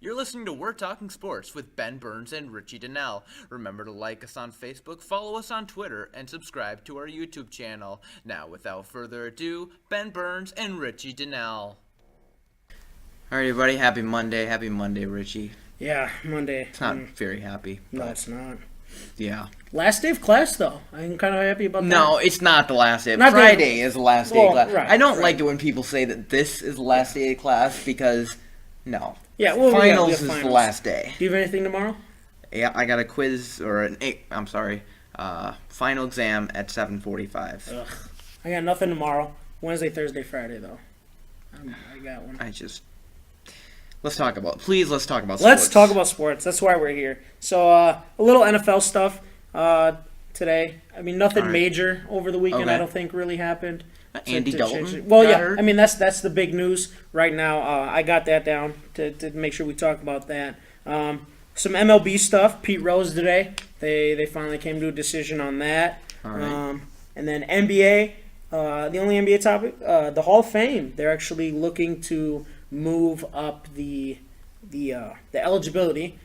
You're listening to We're Talking Sports with Ben Burns and Richie Donnell. Remember to like us on Facebook, follow us on Twitter, and subscribe to our YouTube channel. Now, without further ado, Ben Burns and Richie Donnell. All right, everybody. Happy Monday. Happy Monday, Richie. Yeah, Monday. It's not very happy. No, it's not. Yeah. Last day of class, though. I'm kind of happy about that. No, it's not the last day. Not Friday is the last day of class. Right, I don't like it when people say that this is the last day of class because, no. Yeah, well, finals we is finals. the last day. Do you have anything tomorrow? Yeah, I got a quiz final exam at 7:45. Ugh. I got nothing tomorrow. Wednesday, Thursday, Friday, though. I got one. Let's talk about sports. Let's talk about sports. That's why we're here. So, a little NFL stuff today. I mean, nothing major over the weekend. Okay. I don't think really happened. Andy Dalton. Well, yeah. Hurt. I mean, that's the big news right now. I got that down to make sure we talk about that. Some MLB stuff. Pete Rose today. They finally came to a decision on that. All right. And then NBA. The only NBA topic. The Hall of Fame. They're actually looking to move up the eligibility.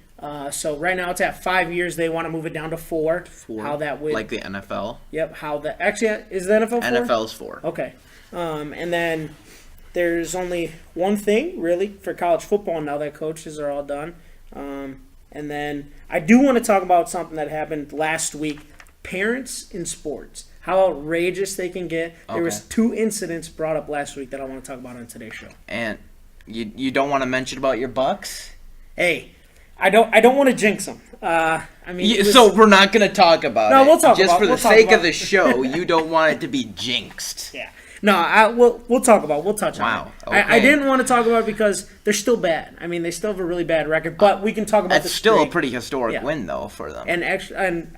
So right now it's at 5 years. They want to move it down to 4. How that would like the NFL? Yep. Actually is the NFL 4? NFL's 4. Okay. And then there's only one thing really for college football now that coaches are all done. And then I do want to talk about something that happened last week. Parents in sports. How outrageous they can get. Okay. There was 2 incidents brought up last week that I want to talk about on today's show. And you don't want to mention about your Bucks? Hey, I don't want to jinx them. So we're not going to talk about it. No, we'll talk just about for it. the sake of the show. You don't want it to be jinxed. Yeah. No, we'll talk about it. We'll touch on it. Wow. Okay. I didn't want to talk about it because they're still bad. I mean, they still have a really bad record, but we can talk about That's still a pretty historic win, though, for them. And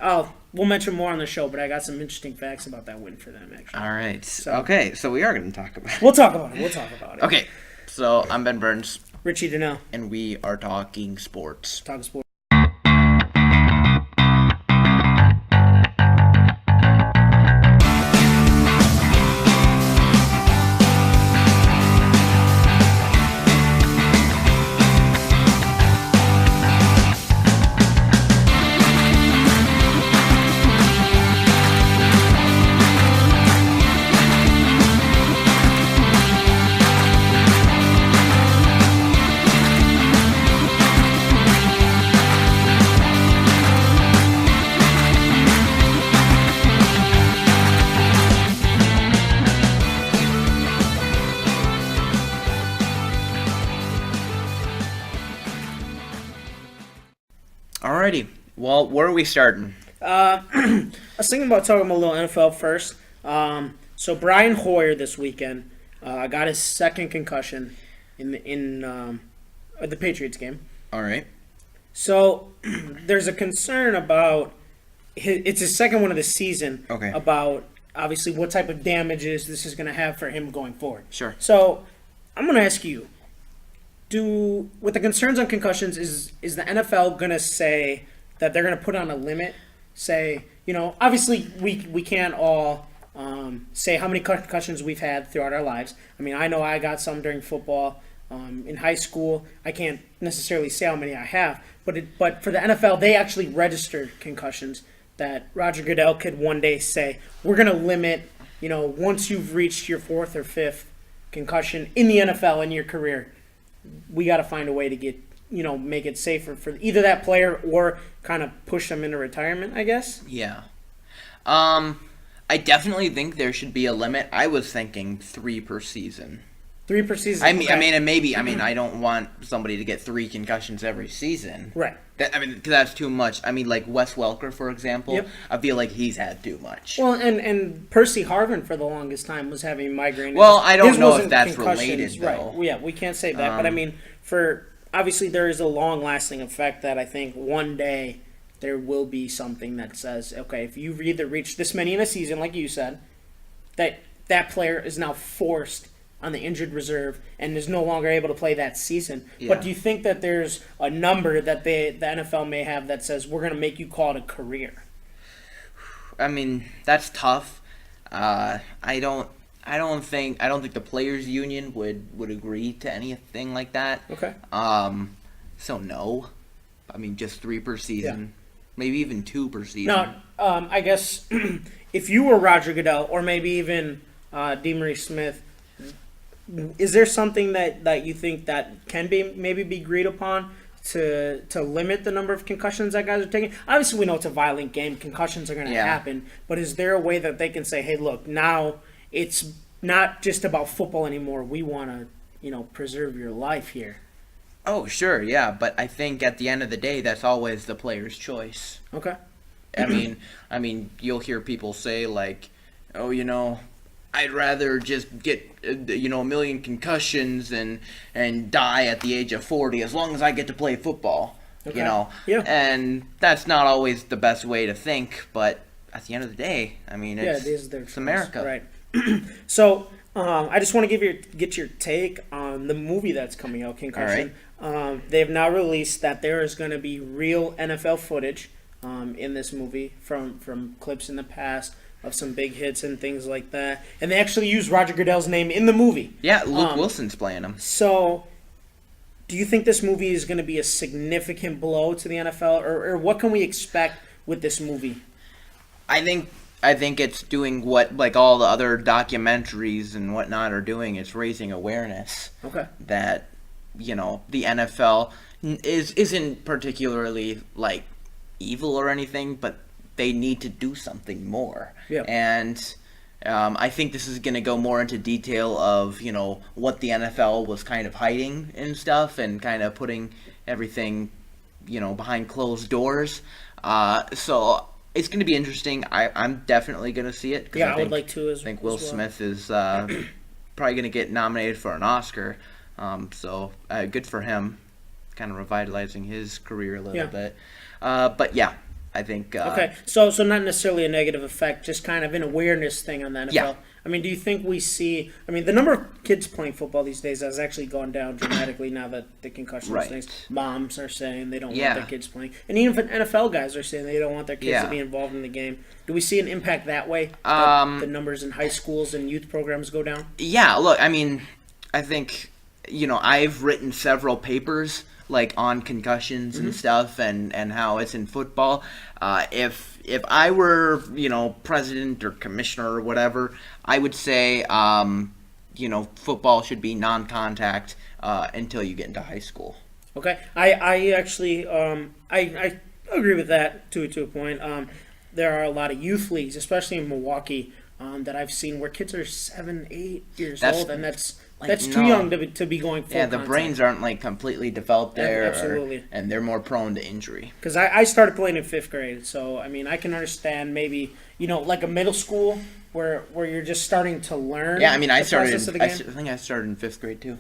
we'll mention more on the show, but I got some interesting facts about that win for them, actually. All right. So we are going to talk about it. We'll talk about it. Okay. So I'm Ben Burns. Richie Donnell. And we are talking sports. Talking sports. Alrighty. Well, where are we starting? I was thinking about talking about a little NFL first. So Brian Hoyer this weekend got his second concussion in the Patriots game. All right. So there's a concern about it's his second one of the season. Okay. About obviously what type of damages this is going to have for him going forward. Sure. So I'm going to ask you. With the concerns on concussions, is the NFL going to say that they're going to put on a limit? Say, obviously we can't all say how many concussions we've had throughout our lives. I mean, I know I got some during football. In high school, I can't necessarily say how many I have. But for the NFL, they actually registered concussions that Roger Goodell could one day say, we're going to limit, once you've reached your 4th or 5th concussion in the NFL in your career, we got to find a way to get, make it safer for either that player or kind of push them into retirement, I guess. Yeah. I definitely think there should be a limit. I was thinking 3 per season. 3 per season. I don't want somebody to get 3 concussions every season. Right. Because that's too much. I mean, like Wes Welker, for example. Yep. I feel like he's had too much. Well, and Percy Harvin for the longest time was having migraine. Well, I don't know if that's related, though. Right. Yeah, we can't say that. But I mean, obviously there is a long-lasting effect that I think one day there will be something that says, okay, if you've either reached this many in a season, like you said, that player is now forced on the injured reserve and is no longer able to play that season. Yeah. But do you think that there's a number that the NFL may have that says we're going to make you call it a career? I mean, that's tough. I don't think the players' union would agree to anything like that. Okay. So no. I mean, just 3 per season. Maybe even 2 per season. Now, I guess if you were Roger Goodell or maybe even DeMaurice Smith, is there something that you think that can maybe be agreed upon to limit the number of concussions that guys are taking? Obviously, we know it's a violent game. Concussions are going to happen. But is there a way that they can say, hey, look, now it's not just about football anymore. We want to, preserve your life here. Oh, sure, yeah. But I think at the end of the day, that's always the player's choice. Okay. I mean, you'll hear people say, like, oh, I'd rather just get, a million concussions and die at the age of 40 as long as I get to play football, Okay. Yeah. And that's not always the best way to think, but at the end of the day, I mean, it's America. Right. So, I just want to get your take on the movie that's coming out, Concussion. All right. They have now released that there is going to be real NFL footage in this movie from clips in the past of some big hits and things like that. And they actually use Roger Goodell's name in the movie. Yeah, Luke Wilson's playing him. So, do you think this movie is going to be a significant blow to the NFL? Or what can we expect with this movie? I think it's doing what, like, all the other documentaries and whatnot are doing. It's raising awareness. Okay. That, the NFL isn't particularly, like, evil or anything, but they need to do something more. Yeah. And I think this is going to go more into detail of, what the NFL was kind of hiding and stuff and kind of putting everything, behind closed doors. So it's going to be interesting. I'm definitely going to see it. Yeah, I would like to as well. I think Will Smith is probably going to get nominated for an Oscar. So good for him. Kind of revitalizing his career a little bit. But yeah, I think... okay, so not necessarily a negative effect, just kind of an awareness thing on the NFL. Yeah. I mean, do you think we see... I mean, the number of kids playing football these days has actually gone down dramatically now that the concussion things. Moms are saying they don't want their kids playing. And even NFL guys are saying they don't want their kids to be involved in the game. Do we see an impact that way? That the numbers in high schools and youth programs go down? Yeah, look, I mean, I think, I've written several papers like on concussions and stuff and how it's in football. If I were, president or commissioner or whatever, I would say, football should be non-contact until you get into high school. Okay. I actually, I agree with that to a point. There are a lot of youth leagues, especially in Milwaukee, that I've seen where kids are 7, 8 years old, and that's too young to be going full the brains aren't like completely developed there. Absolutely. And they're more prone to injury. Because I started playing in 5th grade, so I mean I can understand maybe like a middle school where you're just starting to learn. Yeah, I mean I think I started in 5th grade too.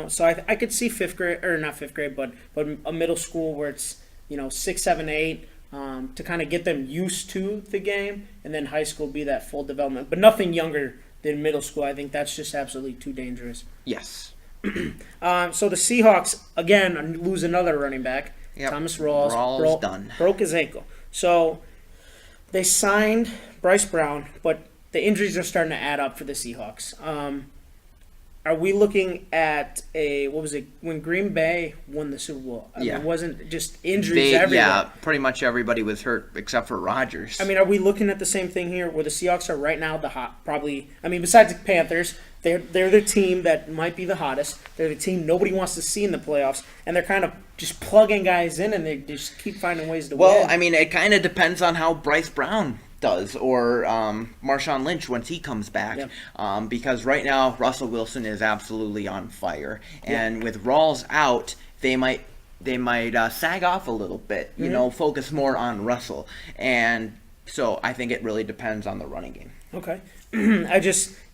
So I could see 5th grade, or not 5th grade, but a middle school where it's 6, 7, 8. To kind of get them used to the game, and then high school be that full development, but nothing younger than middle school. I think that's just absolutely too dangerous. Yes. So the Seahawks again lose another running back. Yep. Thomas Rawls done. Broke his ankle. So they signed Bryce Brown, but the injuries are starting to add up for the Seahawks. Are we looking at when Green Bay won the Super Bowl? I mean, it wasn't just injuries everywhere. Yeah, pretty much everybody was hurt except for Rodgers. I mean, are we looking at the same thing here where the Seahawks are right now besides the Panthers, they're the team that might be the hottest. They're the team nobody wants to see in the playoffs, and they're kind of just plugging guys in, and they just keep finding ways to win. Well, I mean, it kind of depends on how Bryce Brown does, or Marshawn Lynch once he comes back, because right now Russell Wilson is absolutely on fire, and with Rawls out, they might sag off a little bit, focus more on Russell, and so I think it really depends on the running game. Okay,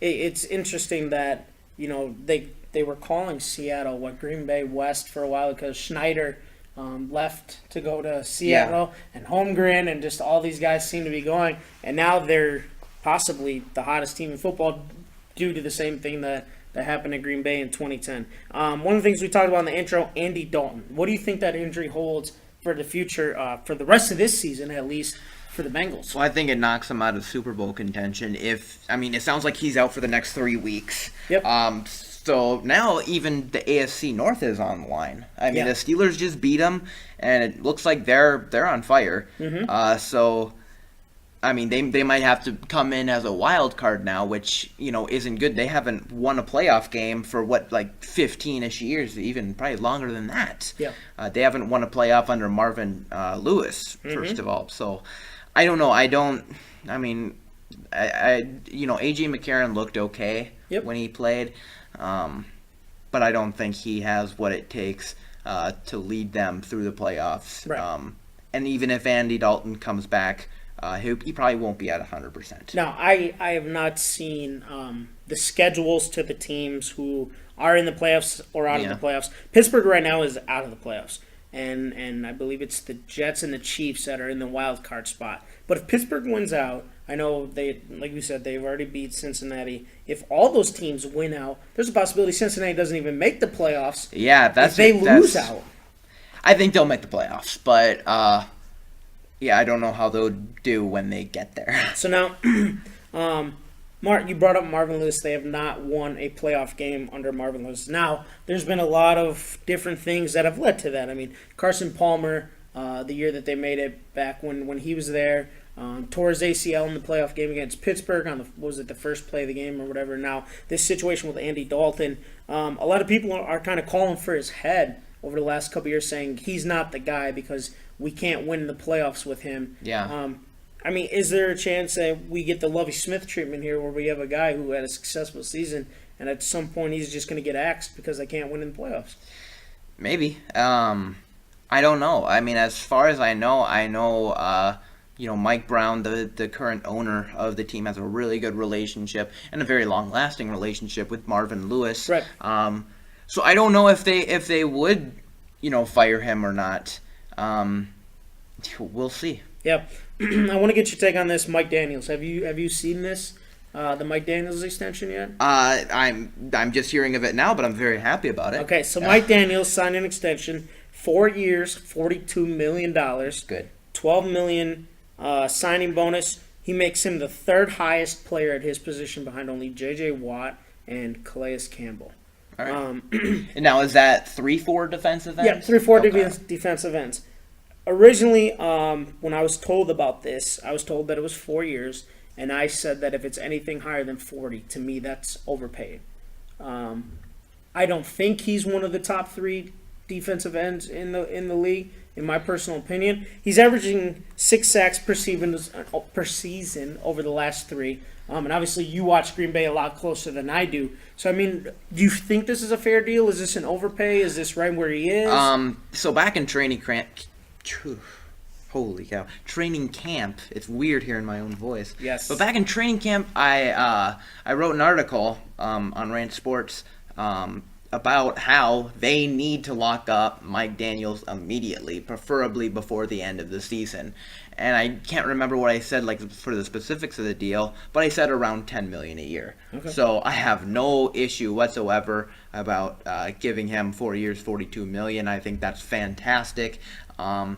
it's interesting that they were calling Seattle Green Bay West for a while because Schneider left to go to Seattle, and Holmgren and just all these guys seem to be going, and now they're possibly the hottest team in football due to the same thing that happened in Green Bay in 2010. One of the things we talked about in the intro, Andy Dalton. What do you think that injury holds for the future, for the rest of this season at least, for the Bengals? Well, I think it knocks him out of Super Bowl contention. It sounds like he's out for the next 3 weeks. Yep. So now even the AFC North is on the line. I mean, Yeah. the Steelers just beat them, and it looks like they're on fire. So, I mean, they might have to come in as a wild card now, which, isn't good. They haven't won a playoff game for, 15-ish years, even probably longer than that. Yeah. They haven't won a playoff under Marvin Lewis, first of all. So, I don't know. A.J. McCarron looked okay when he played, but I don't think he has what it takes to lead them through the playoffs. Right. And even if Andy Dalton comes back, he probably won't be at 100%. Now, I have not seen the schedules to the teams who are in the playoffs or out of the playoffs. Pittsburgh right now is out of the playoffs, and I believe it's the Jets and the Chiefs that are in the wild card spot. But if Pittsburgh wins out, I know like you said, they've already beat Cincinnati. If all those teams win out, there's a possibility Cincinnati doesn't even make the playoffs. Yeah, if they lose out. I think they'll make the playoffs, but I don't know how they'll do when they get there. So now, Mark, you brought up Marvin Lewis. They have not won a playoff game under Marvin Lewis. Now, there's been a lot of different things that have led to that. I mean, Carson Palmer, the year that they made it back when he was there, tore his ACL in the playoff game against Pittsburgh on the first play of the game or whatever. Now, this situation with Andy Dalton, a lot of people are kind of calling for his head over the last couple of years, saying he's not the guy because we can't win the playoffs with him. Yeah. Is there a chance that we get the Lovie Smith treatment here where we have a guy who had a successful season and at some point he's just going to get axed because they can't win in the playoffs? Maybe. I don't know. I mean, as far as I know, Mike Brown, the current owner of the team, has a really good relationship and a very long-lasting relationship with Marvin Lewis. Right. So I don't know if they would, fire him or not. We'll see. Yeah. I want to get your take on this, Mike Daniels. Have you seen this, the Mike Daniels extension yet? I'm just hearing of it now, but I'm very happy about it. Okay, so Mike Daniels signed an extension, 4 years, $42 million. Good. $12 million signing bonus. He makes him the third highest player at his position behind only J.J. Watt and Calais Campbell. All right. And now, is that 3-4 defensive ends? Yeah, 3-4 defensive ends. Originally, when I was told about this, I was told that it was 4 years, and I said that if it's anything higher than 40, to me that's overpaid. I don't think he's one of the top 3 defensive ends in the league, in my personal opinion. He's averaging 6 sacks per season over the last 3. And obviously you watch Green Bay a lot closer than I do. So, I mean, do you think this is a fair deal? Is this an overpay? Is this right where he is? So back in training camp, holy cow, training camp. It's weird hearing my own voice. Yes. But back in training camp, I wrote an article on Rant Sports about how they need to lock up Mike Daniels immediately, preferably before the end of the season. And I can't remember what I said, for the specifics of the deal, but I said around $10 million a year. Okay. So I have no issue whatsoever about giving him 4 years, $42 million. I think that's fantastic. And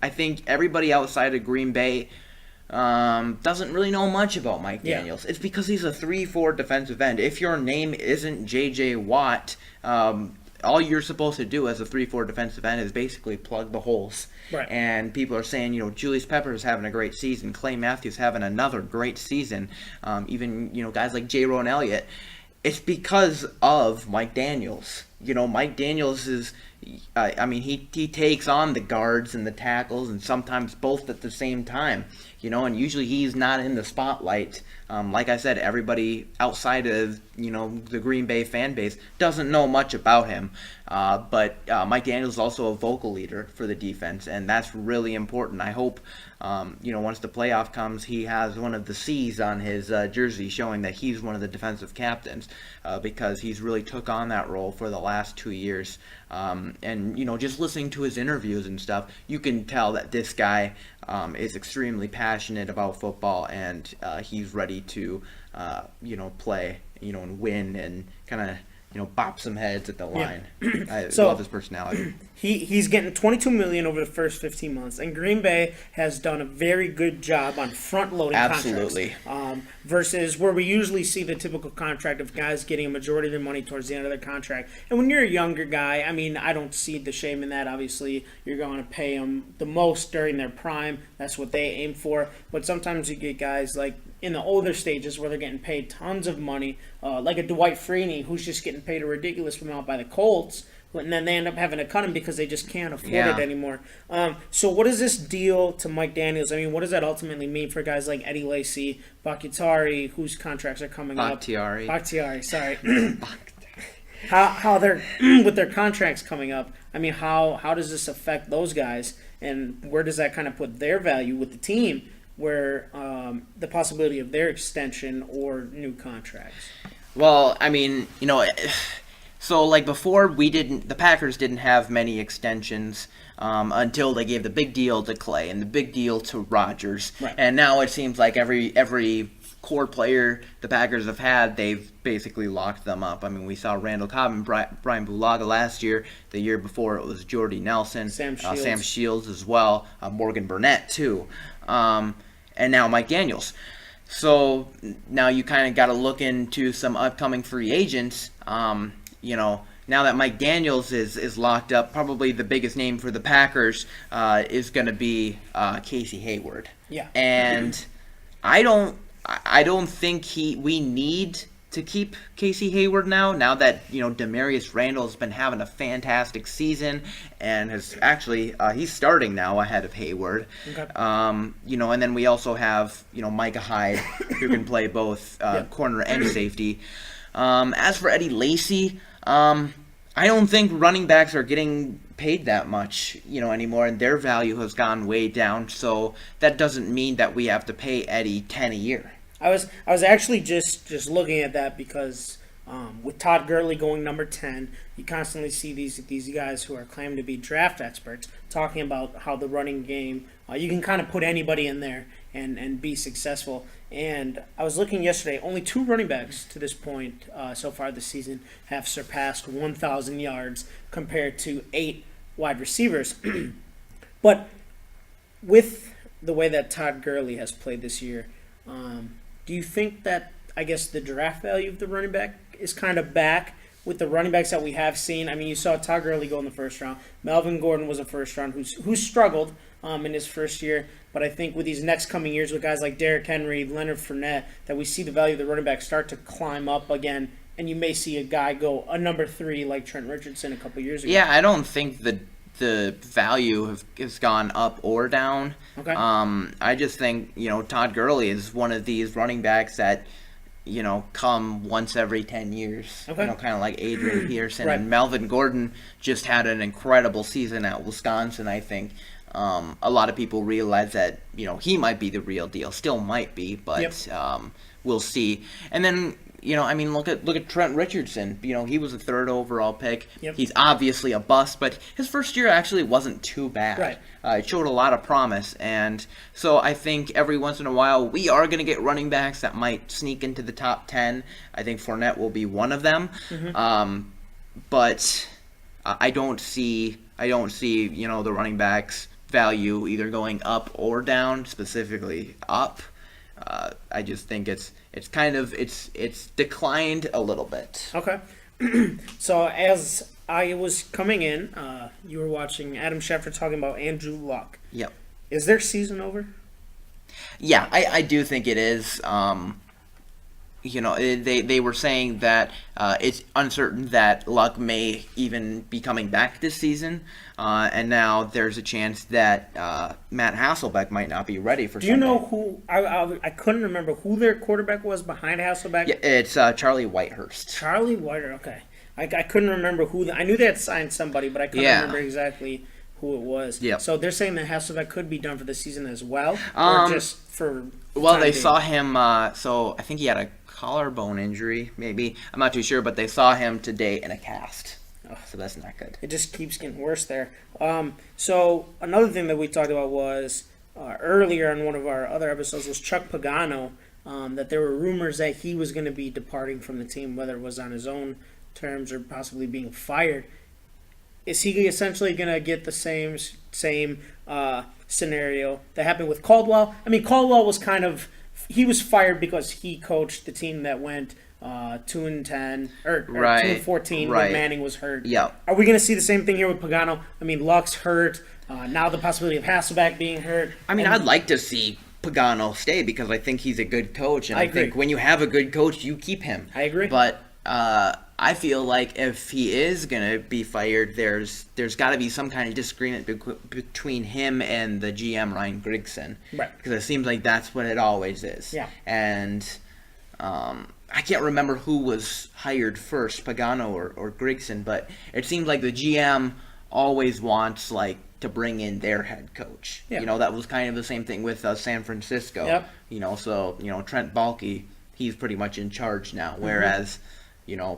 I think everybody outside of Green Bay doesn't really know much about Mike Daniels. It's because he's a 3-4 defensive end. If your name isn't J.J. Watt, all you're supposed to do as a 3-4 defensive end is basically plug the holes. Right. And people are saying, Julius Peppers having a great season, Clay Matthews having another great season, even guys like J-Ron Elliott. It's because of Mike Daniels. Mike Daniels is, he takes on the guards and the tackles and sometimes both at the same time, and usually he's not in the spotlight. Like I said, everybody outside of, the Green Bay fan base doesn't know much about him. But Mike Daniels is also a vocal leader for the defense, and that's really important. I hope, once the playoff comes, he has one of the C's on his jersey showing that he's one of the defensive captains, because he's really took on that role for the last 2 years. And just listening to his interviews and stuff, you can tell that this guy is extremely passionate about football, and he's ready to play and win and kind of bop some heads at the line. I So- love his personality. He's getting $22 million over the first 15 months, and Green Bay has done a very good job on front-loading Absolutely. contracts. Versus where we usually see the typical contract of guys getting a majority of their money towards the end of their contract. And when you're a younger guy, I mean, I don't see the shame in that. Obviously, you're going to pay them the most during their prime. That's what they aim for. But sometimes you get guys like in the older stages where they're getting paid tons of money, like a Dwight Freeney, who's just getting paid a ridiculous amount by the Colts. And then they end up having to cut him because they just can't afford it anymore. So what is this deal to Mike Daniels? I mean, what does that ultimately mean for guys like Eddie Lacy, Bakhtiari, whose contracts are coming Bakhtiari. up? Bakhtiari, sorry. how they're with their contracts coming up. I mean, how does this affect those guys, and where does that kind of put their value with the team, where the possibility of their extension or new contracts? Well, I mean, so like before the Packers didn't have many extensions until they gave the big deal to Clay and the big deal to Rodgers. Right. And now it seems like every core player the Packers have had, they've basically locked them up. I mean, we saw Randall Cobb and Brian Bulaga last year. The year before it was Jordy Nelson, Sam Shields, Sam Shields as well, Morgan Burnett too, and now Mike Daniels. So now you kind of got to look into some upcoming free agents. Now that Mike Daniels is locked up, probably the biggest name for the Packers is going to be Casey Hayward. Yeah. And I don't think we need to keep Casey Hayward now that Demarius Randall has been having a fantastic season and has actually he's starting now ahead of Hayward. Okay. And then we also have Micah Hyde who can play both corner and safety. As for Eddie Lacy, I don't think running backs are getting paid that much, anymore, and their value has gone way down. So that doesn't mean that we have to pay Eddie $10 a year. I was actually just looking at that because with Todd Gurley going number 10, you constantly see these guys who are claimed to be draft experts talking about how the running game, you can kind of put anybody in there and be successful. And I was looking yesterday, only 2 running backs to this point so far this season have surpassed 1,000 yards compared to 8 wide receivers. But with the way that Todd Gurley has played this year, do you think that, I guess, the draft value of the running back is kind of back with the running backs that we have seen? I mean, you saw Todd Gurley go in the first round. Melvin Gordon was a first round who struggled in his first year. But I think with these next coming years with guys like Derrick Henry, Leonard Fournette, that we see the value of the running back start to climb up again. And you may see a guy go a number 3 like Trent Richardson a couple years ago. Yeah, I don't think the value has gone up or down. Okay. I just think, Todd Gurley is one of these running backs that, come once every 10 years. Okay. Kind of like Adrian Peterson. Right. And Melvin Gordon just had an incredible season at Wisconsin, I think. A lot of people realize that, he might be the real deal. Still might be, but we'll see. And then, look at Trent Richardson. He was a 3rd overall pick. Yep. He's obviously a bust, but his first year actually wasn't too bad. Right. It showed a lot of promise. And so I think every once in a while we are going to get running backs that might sneak into the top 10. I think Fournette will be one of them. Mm-hmm. But I don't see, the running backs value either going up or down, specifically up. I just think it's declined a little bit. Okay. So as I was coming in, you were watching Adam Schefter talking about Andrew Luck. Yep. Is their season over? Yeah, I do think it is. They were saying that it's uncertain that Luck may even be coming back this season, and now there's a chance that Matt Hasselbeck might not be ready for. Do you know who? I couldn't remember who their quarterback was behind Hasselbeck. Yeah, it's Charlie Whitehurst. Charlie Whiter. Okay, I couldn't remember who. I knew they had signed somebody, but I couldn't remember exactly who it was. Yeah. So they're saying that Hasselbeck could be done for the season as well, or just for. Well, they saw him. So I think he had a collarbone injury, maybe. I'm not too sure, but they saw him today in a cast. Oh, so that's not good. It just keeps getting worse there. So another thing that we talked about was earlier in one of our other episodes was Chuck Pagano, that there were rumors that he was going to be departing from the team, whether it was on his own terms or possibly being fired, is he essentially going to get the same scenario that happened with Caldwell? I mean, Caldwell was he was fired because he coached the team that went 2-10 or 2-14 when Manning was hurt. Yeah. Are we going to see the same thing here with Pagano? I mean, Luck's hurt. Now the possibility of Hasselbeck being hurt. I mean, I'd like to see Pagano stay because I think he's a good coach, and I agree. think when you have a good coach, you keep him. I agree. But I feel like if he is gonna be fired, there's got to be some kind of disagreement between him and the GM Ryan Grigson, right? Because it seems like that's what it always is. Yeah. And I can't remember who was hired first, Pagano or Grigson, but it seems like the GM always wants to bring in their head coach. Yeah. That was kind of the same thing with San Francisco. Yep. So Trent Baalke, he's pretty much in charge now, whereas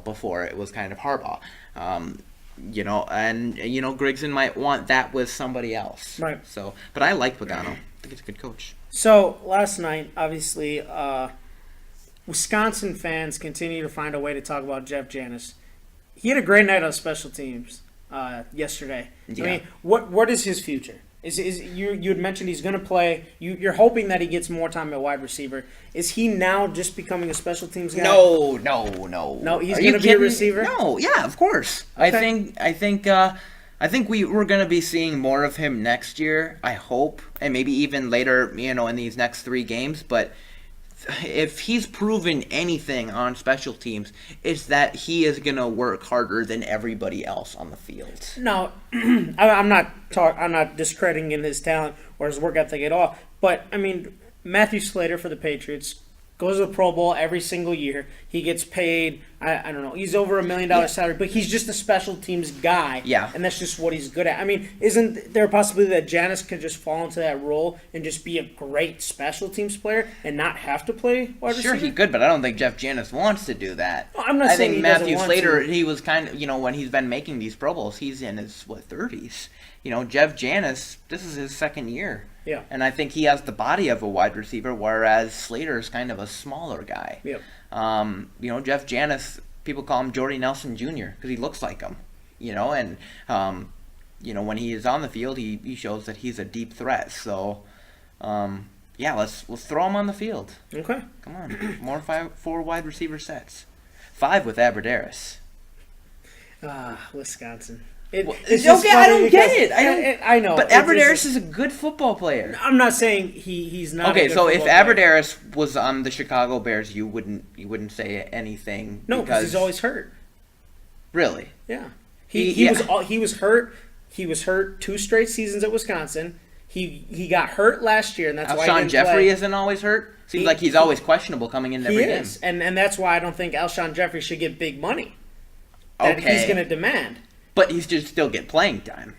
before it was kind of Harbaugh. And Grigson might want that with somebody else. Right. So, but I like Pagano. I think he's a good coach. So last night, obviously, Wisconsin fans continue to find a way to talk about Jeff Janis. He had a great night on special teams yesterday. Yeah. I mean, what is his future? Is you had mentioned he's going to play. You're hoping that he gets more time at wide receiver. Is he now just becoming a special teams guy? No. No, he's going to be a receiver. No, yeah, of course. Okay. I think we're going to be seeing more of him next year. I hope, and maybe even later. In these next 3 games, but. If he's proven anything on special teams, it's that he is going to work harder than everybody else on the field. No, I'm not discrediting his talent or his work ethic at all. But I mean, Matthew Slater for the Patriots goes to the Pro Bowl every single year. He gets paid, I don't know, he's over $1 million salary, but he's just a special teams guy. Yeah. And that's just what he's good at. I mean, isn't there a possibility that Janis could just fall into that role and just be a great special teams player and not have to play wide receiver? Sure, he could, but I don't think Jeff Janis wants to do that. Well, I'm not saying he Matthew doesn't Slater, want to. he was kind of, when he's been making these Pro Bowls, he's in his, 30s. Jeff Janis, this is his second year. Yeah. And I think he has the body of a wide receiver, whereas Slater is kind of a smaller guy. Yep. Jeff Janis, people call him Jordy Nelson Jr. because he looks like him. And when he is on the field, he shows that he's a deep threat. So, let's throw him on the field. Okay. Come on, 4 wide receiver sets, 5 with Aberderis. Wisconsin. I don't get it. I know. But Aberderis is a good football player. I'm not saying he's not. Okay, a good so if football player. Aberderis was on the Chicago Bears, you wouldn't say anything. No, because he's always hurt. Really? Yeah. He was hurt. He was hurt 2 straight seasons at Wisconsin. He got hurt last year, and that's why Alshon he didn't Jeffrey play. Isn't always hurt. Seems like he's always questionable coming into every game. And that's why I don't think Alshon Jeffrey should get big money that he's going to demand. But he should still get playing time.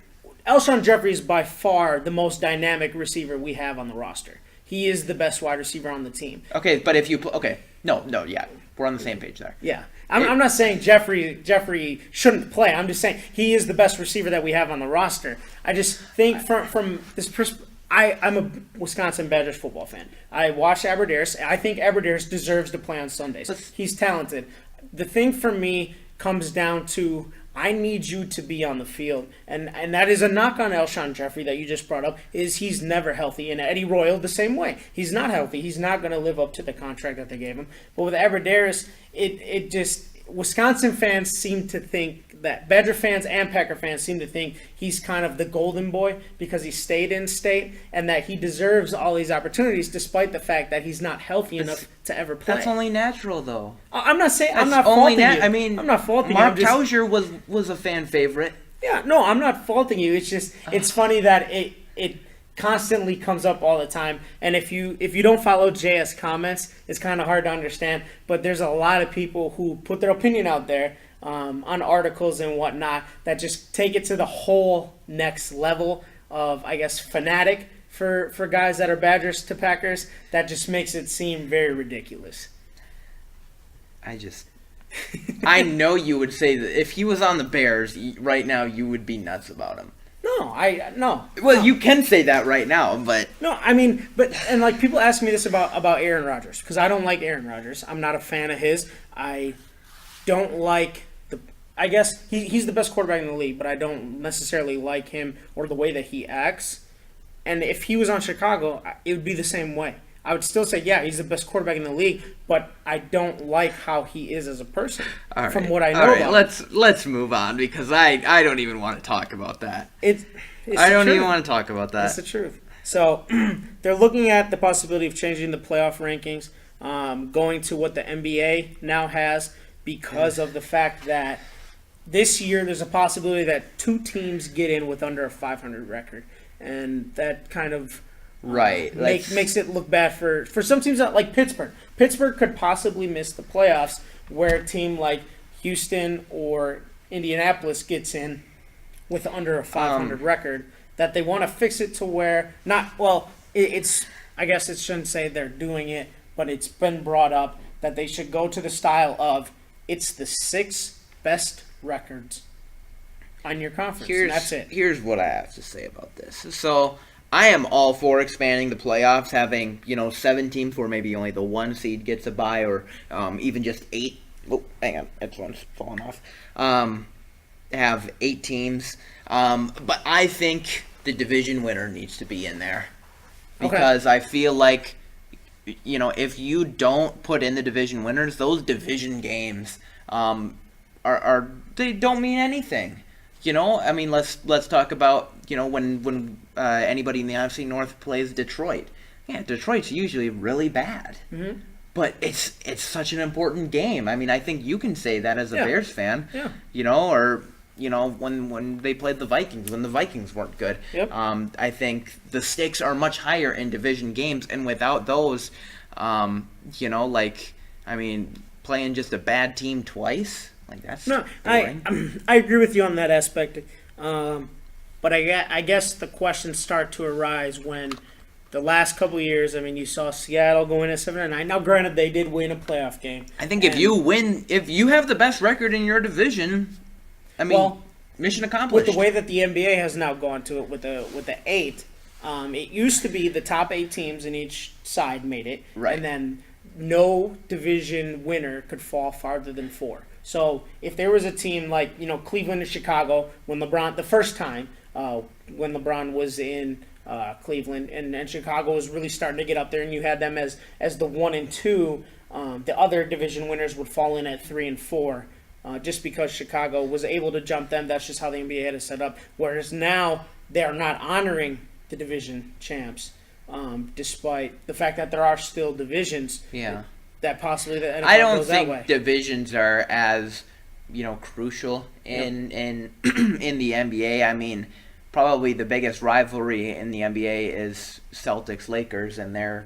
Alshon Jeffrey is by far the most dynamic receiver we have on the roster. He is the best wide receiver on the team. Okay, but if you yeah, we're on the same page there. Yeah, I'm not saying Jeffrey shouldn't play. I'm just saying he is the best receiver that we have on the roster. I just think from this perspective, I'm a Wisconsin Badgers football fan. I watch Aberderis. I think Aberderis deserves to play on Sundays. He's talented. The thing for me comes down to I need you to be on the field. And that is a knock on Alshon Jeffrey that you just brought up, is he's never healthy. And Eddie Royal the same way. He's not healthy. He's not going to live up to the contract that they gave him. But with Aberderis, it just Wisconsin fans seem to think that Badger fans and Packer fans seem to think he's kind of the golden boy because he stayed in state and that he deserves all these opportunities despite the fact that he's not healthy enough to ever play. That's only natural, though. I'm not saying I'm not faulting you. I'm not faulting Mark you. Tauzier was a fan favorite. Yeah, no, I'm not faulting you. It's just it's funny that it constantly comes up all the time, and if you don't follow JS comments, it's kind of hard to understand. But there's a lot of people who put their opinion out there on articles and whatnot that just take it to the whole next level of, I guess, fanatic for guys that are Badgers to Packers. That just makes it seem very ridiculous. I know you would say that if he was on the Bears right now, you would be nuts about him. No. Well, you can say that right now, but no, I mean, and like people ask me this about Aaron Rodgers because I don't like Aaron Rodgers. I'm not a fan of his. I don't like I guess he's the best quarterback in the league, but I don't necessarily like him or the way that he acts. And if he was on Chicago, it would be the same way. I would still say, yeah, he's the best quarterback in the league, but I don't like how he is as a person. From what I know about him. Let's move on because I don't even want to talk about that. I don't even want to talk about that. That's the truth. So they're looking at the possibility of changing the playoff rankings, going to what the NBA now has because of the fact that this year there's a possibility that 2 teams get in with under a 500 record. And that kind of makes it look bad for some teams like Pittsburgh. Pittsburgh could possibly miss the playoffs where a team like Houston or Indianapolis gets in with under a 500 record. That they want to fix it to where it's I guess it shouldn't say they're doing it, but it's been brought up that they should go to the style of it's the 6 best records on your conference. And that's it. Here's what I have to say about this. So I am all for expanding the playoffs, having 7 teams where maybe only the 1 seed gets a bye, or even just 8. Oh, hang on, that one's falling off. Have 8 teams, but I think the division winner needs to be in there because I feel like if you don't put in the division winners, those division games are they don't mean anything. I mean, let's talk about when anybody in the NFC North plays Detroit. Yeah, Detroit's usually really bad, but it's such an important game. I mean, I think you can say that as a Bears fan. Yeah. When they played the Vikings, when the Vikings weren't good. Yep. I think the stakes are much higher in division games, and without those, playing just a bad team twice. That's boring. I agree with you on that aspect, but I guess the questions start to arise when the last couple of years. I mean, you saw Seattle go in at 7-9. Now, granted, they did win a playoff game. I think if you have the best record in your division, mission accomplished. With the way that the NBA has now gone to it with the 8, it used to be the top 8 teams in each side made it, right, and then no division winner could fall farther than 4. So if there was a team like Cleveland or Chicago when LeBron the first time when LeBron was in Cleveland and Chicago was really starting to get up there, and you had them as the 1 and 2, the other division winners would fall in at 3 and 4. Just because Chicago was able to jump them, that's just how the NBA had it set up. Whereas now they are not honoring the division champs, despite the fact that there are still divisions. Yeah. That possibly the NFL I don't goes that way. think divisions are as crucial in in the NBA. I mean, probably the biggest rivalry in the NBA is Celtics Lakers, and they're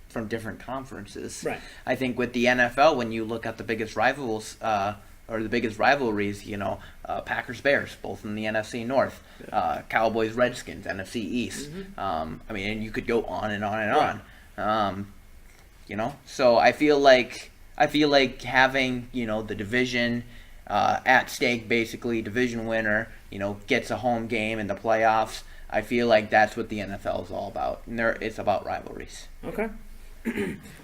from different conferences. Right. I think with the NFL, when you look at the biggest rivals. Or the biggest rivalries, Packers Bears, both in the NFC North, Cowboys Redskins, NFC East. And you could go on and on and on. So I feel like having the division at stake, basically division winner, gets a home game in the playoffs. I feel like that's what the NFL is all about, and it's about rivalries. Okay.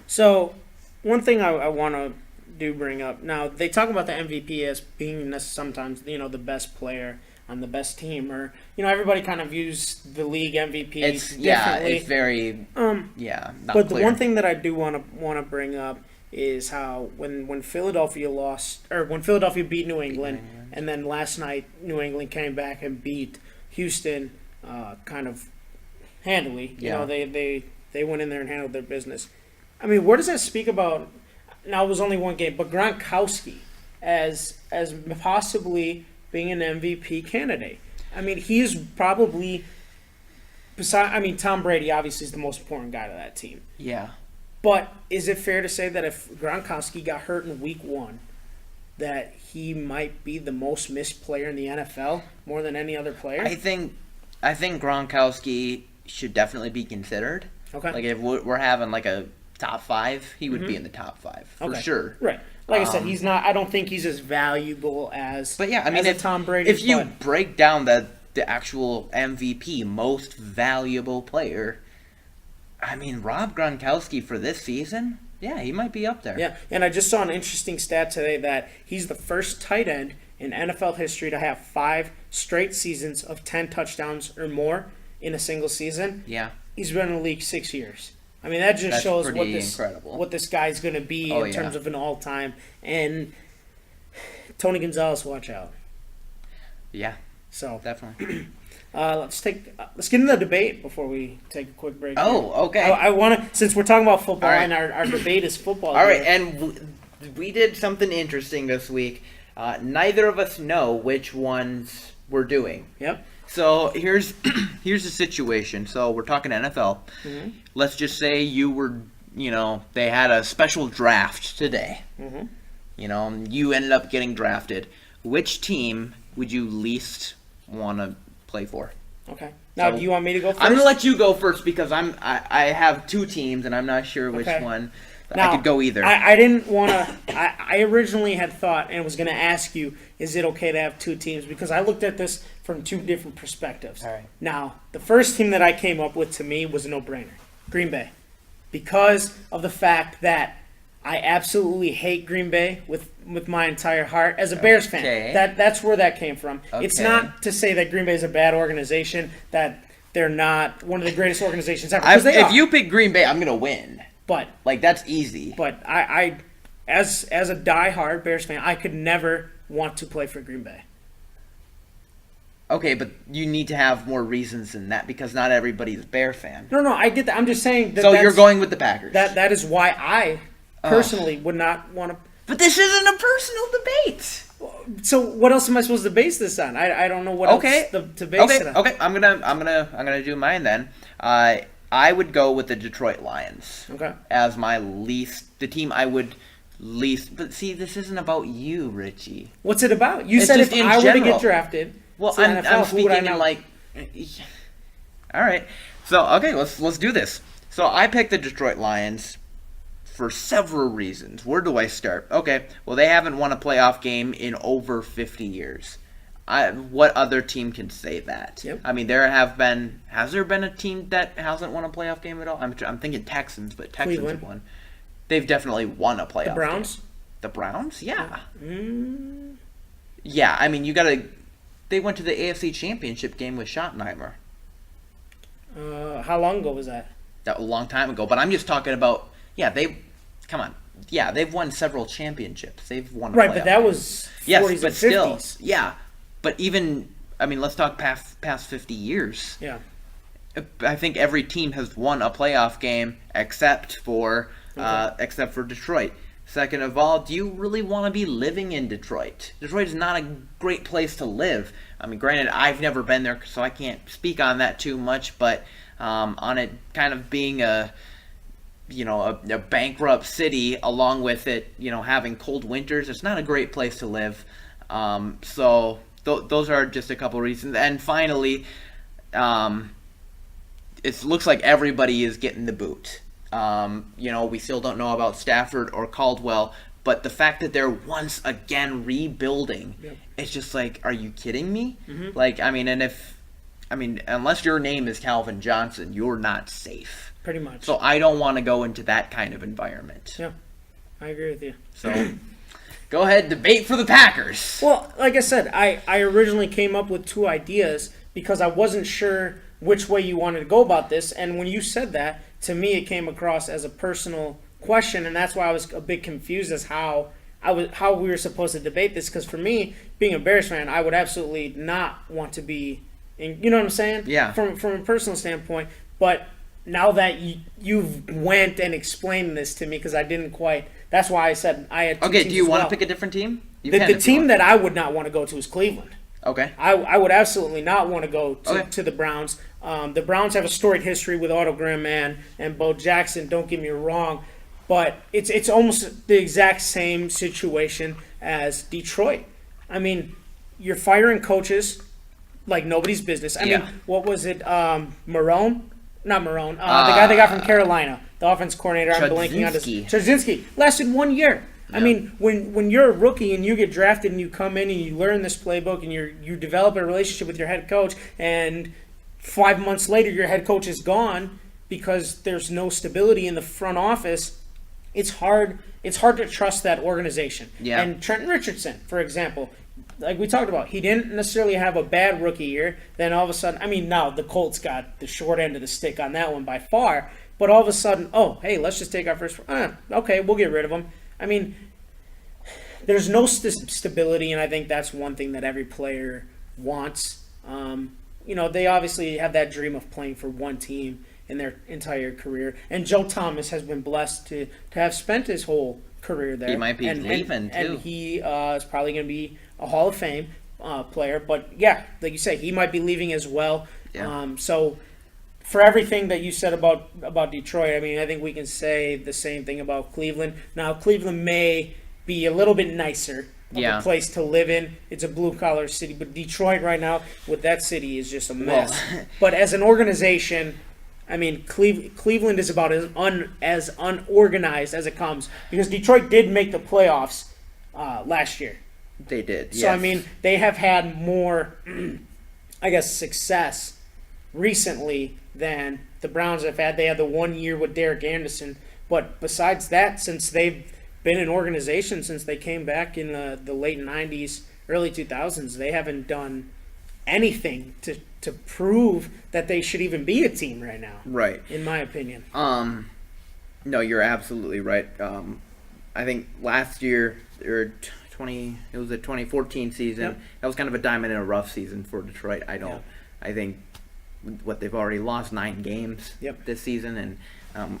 So one thing I want to do bring up. Now, they talk about the MVP as being sometimes, the best player on the best team, or, everybody kind of views the league MVP differently. Yeah, it's very, not But clear. The one thing that I do want to bring up is how when Philadelphia when Philadelphia beat New England, and then last night New England came back and beat Houston kind of handily. They went in there and handled their business. I mean, where does that speak about? Now, it was only one game, but Gronkowski as possibly being an MVP candidate. I mean, he's probably Tom Brady obviously is the most important guy to that team. Yeah. But is it fair to say that if Gronkowski got hurt in week 1, that he might be the most missed player in the NFL more than any other player? I think Gronkowski should definitely be considered. Okay. Like if we're having like a top 5, he would be in the top 5 for sure. Right. Like I said, he's not. I don't think he's as valuable as. But yeah, I mean, if Tom Brady. If you break down the actual MVP, most valuable player, I mean, Rob Gronkowski for this season, yeah, he might be up there. Yeah, and I just saw an interesting stat today that he's the first tight end in NFL history to have 5 straight seasons of 10 touchdowns or more in a single season. Yeah. He's been in the league 6 years. I mean, that just That's shows incredible. what this guy's going to be in terms of an all-time. And Tony Gonzalez, watch out. Yeah. So definitely. let's get into the debate before we take a quick break. Oh, okay. I want to, since we're talking about football Right. and our debate is football. All right, and we did something interesting this week. Neither of us know which ones we're doing. Yep. So here's the situation. So we're talking NFL. Mm-hmm. Let's just say you were, they had a special draft today. Mm-hmm. You ended up getting drafted. Which team would you least want to play for? Okay. Now, do you want me to go first? I'm gonna let you go first because I have 2 teams and I'm not sure which one. Now, I could go either. I didn't want to. I originally had thought and was going to ask you, is it okay to have 2 teams? Because I looked at this from 2 different perspectives. All right. Now, the first team that I came up with, to me, was a no-brainer. Green Bay. Because of the fact that I absolutely hate Green Bay with my entire heart as a Bears fan. Okay. That's where that came from. Okay. It's not to say that Green Bay is a bad organization, that they're not one of the greatest organizations ever. If you pick Green Bay, I'm gonna win. But that's easy. But I as a diehard Bears fan, I could never want to play for Green Bay. Okay, but you need to have more reasons than that because not everybody's a Bear fan. No, I get that. I'm just saying that. So you're going with the Packers. That is why I personally would not want to. But this isn't a personal debate. So what else am I supposed to base this on? I don't know what else to base it on. Okay, I'm gonna do mine then. I would go with the Detroit Lions. Okay. As the team I would least. But see, this isn't about you, Richie. What's it about? You It's said just if in I were to general. get drafted. Well, to the I'm NFL, who would I speaking in not- all right. So okay, let's do this. So I picked the Detroit Lions for several reasons. Where do I start? Okay, well they haven't won a playoff game in over 50 years. What other team can say that? Yep. I mean, has there been a team that hasn't won a playoff game at all? I'm thinking Texans, but Texans Cleveland. have won. They've definitely won a playoff The Browns? game. The Browns? Yeah. Mm. Yeah, I mean, they went to the AFC Championship game with Schottenheimer. How long ago was that? That was a long time ago, but I'm just talking about, come on. Yeah, they've won several championships. They've won a Right, playoff but that game. was 40s Yes, and but 50s. still, yeah. But even, I mean, let's talk past 50 years. Yeah. I think every team has won a playoff game except for Detroit. Second of all, do you really want to be living in Detroit? Detroit is not a great place to live. I mean, granted, I've never been there, so I can't speak on that too much. But on it kind of being a bankrupt city, along with it, having cold winters, it's not a great place to live. So those are just a couple reasons. And finally, it looks like everybody is getting the boot. We still don't know about Stafford or Caldwell, but the fact that they're once again rebuilding, it's just like, are you kidding me? Mm-hmm. Unless your name is Calvin Johnson, you're not safe. Pretty much. So I don't want to go into that kind of environment. Yeah, I agree with you. So go ahead, debate for the Packers. Well, like I said, I originally came up with 2 ideas because I wasn't sure which way you wanted to go about this, and when you said that, to me it came across as a personal question, and that's why I was a bit confused as how we were supposed to debate this, because for me, being a Bears fan, I would absolutely not want to be in, you know what I'm saying? Yeah. From a personal standpoint, but now that you've went and explained this to me, because I didn't quite, that's why I said I had 2 Okay, teams do you as want well. to pick a different team? The team that I would not want to go to is Cleveland. Okay. I would absolutely not want to go Okay. to the Browns. The Browns have a storied history with Otto Graham and Bo Jackson, don't get me wrong, but it's almost the exact same situation as Detroit. I mean, you're firing coaches like nobody's business. I mean, what was it? Marone? Not Marone. The guy they got from Carolina, the offense coordinator. I'm blanking on this. Chudzinski. Lasted 1 year. Yeah. I mean, when you're a rookie and you get drafted and you come in and you learn this playbook and you develop a relationship with your head coach, and 5 months later your head coach is gone because there's no stability in the front office, it's hard to trust that organization. Yeah. And Trent Richardson, for example, like we talked about, he didn't necessarily have a bad rookie year. Then all of a sudden, I mean, now the Colts got the short end of the stick on that one by far. But all of a sudden, oh, hey, let's just take our first. Okay, we'll get rid of him. I mean, there's no stability, and I think that's one thing that every player wants. They obviously have that dream of playing for one team in their entire career. And Joe Thomas has been blessed to have spent his whole career there. He might be leaving, too. And he is probably going to be a Hall of Fame player. But, yeah, like you say, he might be leaving as well. Yeah. So for everything that you said about Detroit, I mean, I think we can say the same thing about Cleveland. Now, Cleveland may be a little bit nicer of a place to live in. It's a blue-collar city. But Detroit right now, with that city, is just a mess. Well, but as an organization, I mean, Cleveland is about as unorganized as it comes. Because Detroit did make the playoffs last year. They did, So, I mean, they have had more, I guess, success recently than the Browns have had. They had the 1 year with Derek Anderson. But besides that, since they've been an organization since they came back in the late 90s, early 2000s, they haven't done anything to prove that they should even be a team right now. Right. In my opinion. No, you're absolutely right. I think last year, it was the 2014 season. Yep. That was kind of a diamond in a rough season for Detroit. I think they've already lost 9 games this season, and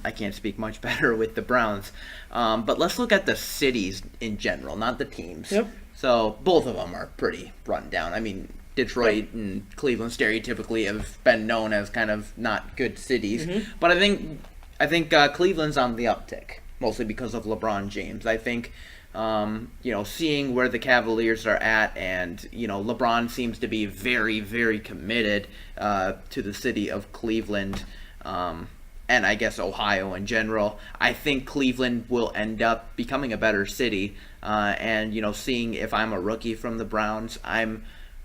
I can't speak much better with the Browns. But let's look at the cities in general, not the teams. Yep. So both of them are pretty run down. I mean, Detroit and Cleveland stereotypically have been known as kind of not good cities. Mm-hmm. But I think Cleveland's on the uptick, mostly because of LeBron James. I think seeing where the Cavaliers are at, and LeBron seems to be very, very committed to the city of Cleveland, and I guess Ohio in general. I think Cleveland will end up becoming a better city, and seeing if I'm a rookie from the Browns,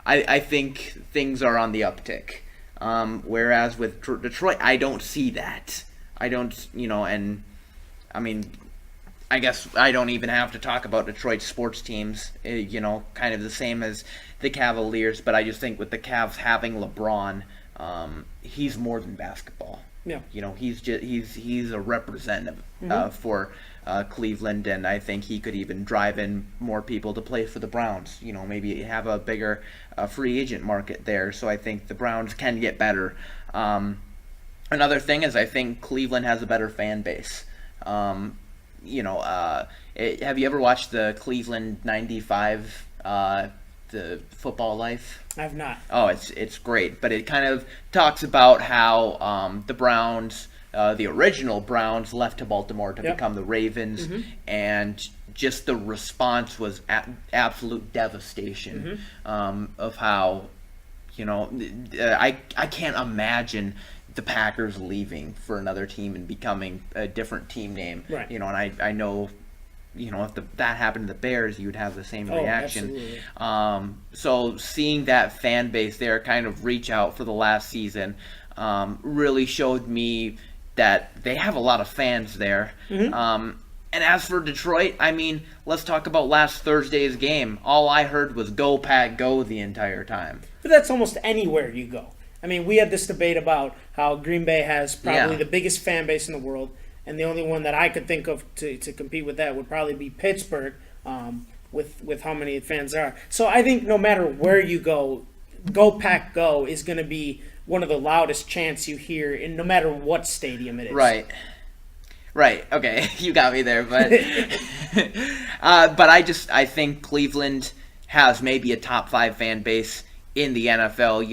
I think things are on the uptick. Whereas with Detroit, I don't see that. I don't, and I mean, I guess I don't even have to talk about Detroit sports teams, kind of the same as the Cavaliers, but I just think with the Cavs having LeBron, he's more than basketball. Yeah. He's a representative for Cleveland, and I think he could even drive in more people to play for the Browns. Maybe have a bigger free agent market there. So I think the Browns can get better. Another thing is I think Cleveland has a better fan base. Have you ever watched the Cleveland '95 the Football Life? I have not. Oh, it's great, but it kind of talks about how the Browns, the original Browns, left to Baltimore to become the Ravens, and just the response was absolute devastation of how, I can't imagine the Packers leaving for another team and becoming a different team name. Right. And I know, if that happened to the Bears, you would have the same reaction. Absolutely. So seeing that fan base there kind of reach out for the last season really showed me that they have a lot of fans there. And as for Detroit, I mean, let's talk about last Thursday's game. All I heard was "Go Pack, go" the entire time. But that's almost anywhere you go. I mean, we had this debate about how Green Bay has probably the biggest fan base in the world, and the only one that I could think of to compete with that would probably be Pittsburgh, with how many fans there are. So I think no matter where you go, "Go Pack Go" is going to be one of the loudest chants you hear in no matter what stadium it is. Right. Okay, you got me there, but but I think Cleveland has maybe a top 5 fan base in the NFL.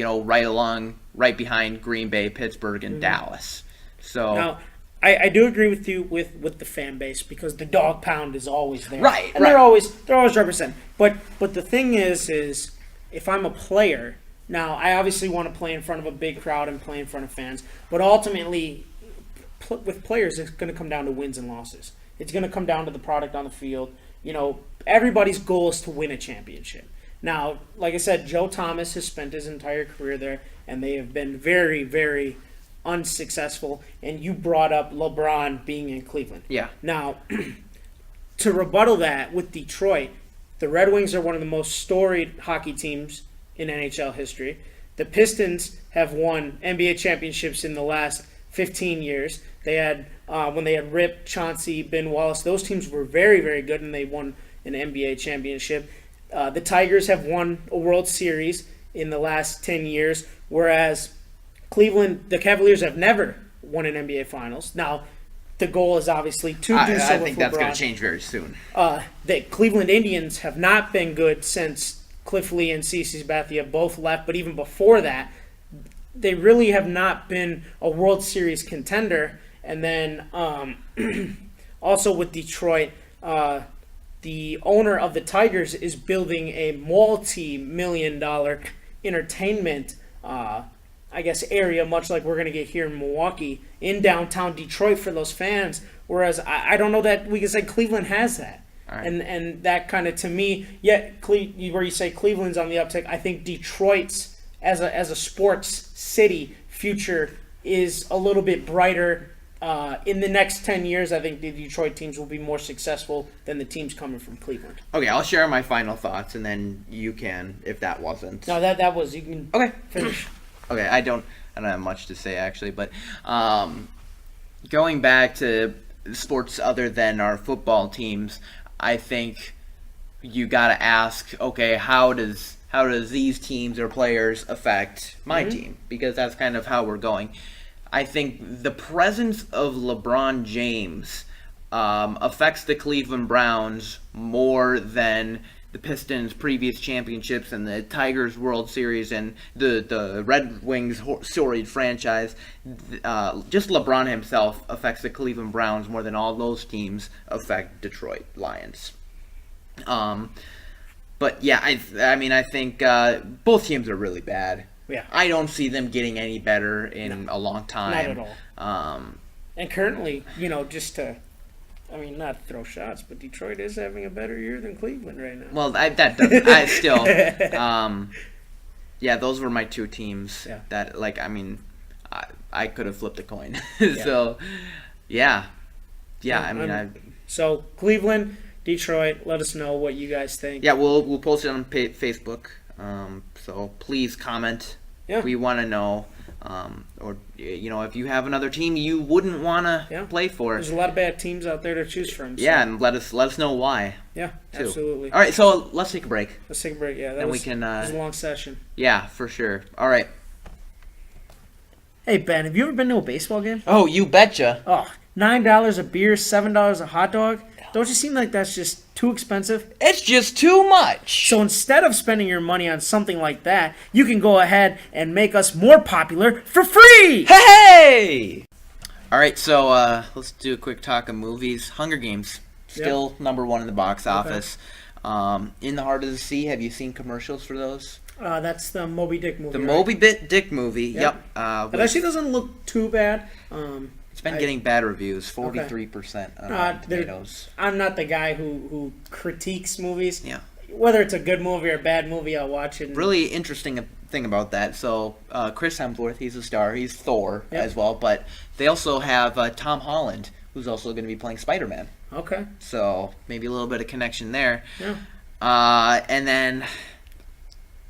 Right behind Green Bay, Pittsburgh, and Dallas. So now, I do agree with you with the fan base, because the dog pound is always there. Right. And they're always represented. But the thing is if I'm a player, now I obviously want to play in front of a big crowd and play in front of fans, but ultimately with players, it's going to come down to wins and losses. It's going to come down to the product on the field. Everybody's goal is to win a championship. Now, like I said, Joe Thomas has spent his entire career there, and they have been very, very unsuccessful. And you brought up LeBron being in Cleveland. Yeah. Now, to rebuttal that with Detroit, The Red Wings are one of the most storied hockey teams in NHL history. The Pistons have won NBA championships in the last 15 years. They had when they had Rip, Chauncey, Ben Wallace. Those teams were very, very good, and they won an NBA championship. The Tigers have won a World Series in the last 10 years, whereas the Cavaliers have never won an NBA Finals. Now, the goal is obviously to do so. I think that's going to change very soon. The Cleveland Indians have not been good since Cliff Lee and CeCe Sabathia both left, but even before that, they really have not been a World Series contender. And then also with Detroit, the owner of the Tigers is building a multi-million-dollar entertainment area, much like we're going to get here in Milwaukee, in downtown Detroit for those fans, whereas I don't know that we can say Cleveland has that. Right. And that kind of, to me, where you say Cleveland's on the uptick, I think Detroit's, as a sports city, future is a little bit brighter. In the next 10 years, I think the Detroit teams will be more successful than the teams coming from Cleveland. Okay, I'll share my final thoughts, and then you can, if that wasn't. No, that was, you can finish. Okay, I don't have much to say, actually, but going back to sports other than our football teams, I think you got to ask, okay, how does these teams or players affect my team? Because that's kind of how we're going. I think the presence of LeBron James affects the Cleveland Browns more than the Pistons' previous championships and the Tigers' World Series and the Red Wings' storied franchise. Just LeBron himself affects the Cleveland Browns more than all those teams affect Detroit Lions. But yeah, I think both teams are really bad. Yeah. I don't see them getting any better in a long time. Not at all. And currently, just to, not to throw shots, but Detroit is having a better year than Cleveland right now. Well, those were my two teams that, I could have flipped a coin. So, yeah. So, Cleveland, Detroit, let us know what you guys think. Yeah, we'll post it on Facebook. So please comment. Yeah. We want to know. Or if you have another team you wouldn't want to play for. There's a lot of bad teams out there to choose from. So. Yeah, and let us know why. Yeah, too. Absolutely. All right, so let's take a break. Yeah, that was a long session. Yeah, for sure. All right. Hey Ben, have you ever been to a baseball game? Oh, you betcha. Oh, $9 a beer, $7 a hot dog. Don't you seem like that's just too expensive? It's just too much. So instead of spending your money on something like that, you can go ahead and make us more popular for free! Hey! All right, so let's do a quick talk of movies. Hunger Games, still number one in the box office. In the Heart of the Sea, have you seen commercials for those? That's the Moby Dick movie. The Moby Dick movie, yep. It actually doesn't look too bad. It's been getting bad reviews, 43% on Rotten Tomatoes. I'm not the guy who critiques movies. Yeah. Whether it's a good movie or a bad movie, I'll watch it. Really interesting thing about that. So Chris Hemsworth, he's a star. He's Thor as well. But they also have Tom Holland, who's also going to be playing Spider-Man. Okay. So maybe a little bit of connection there. Yeah. And then,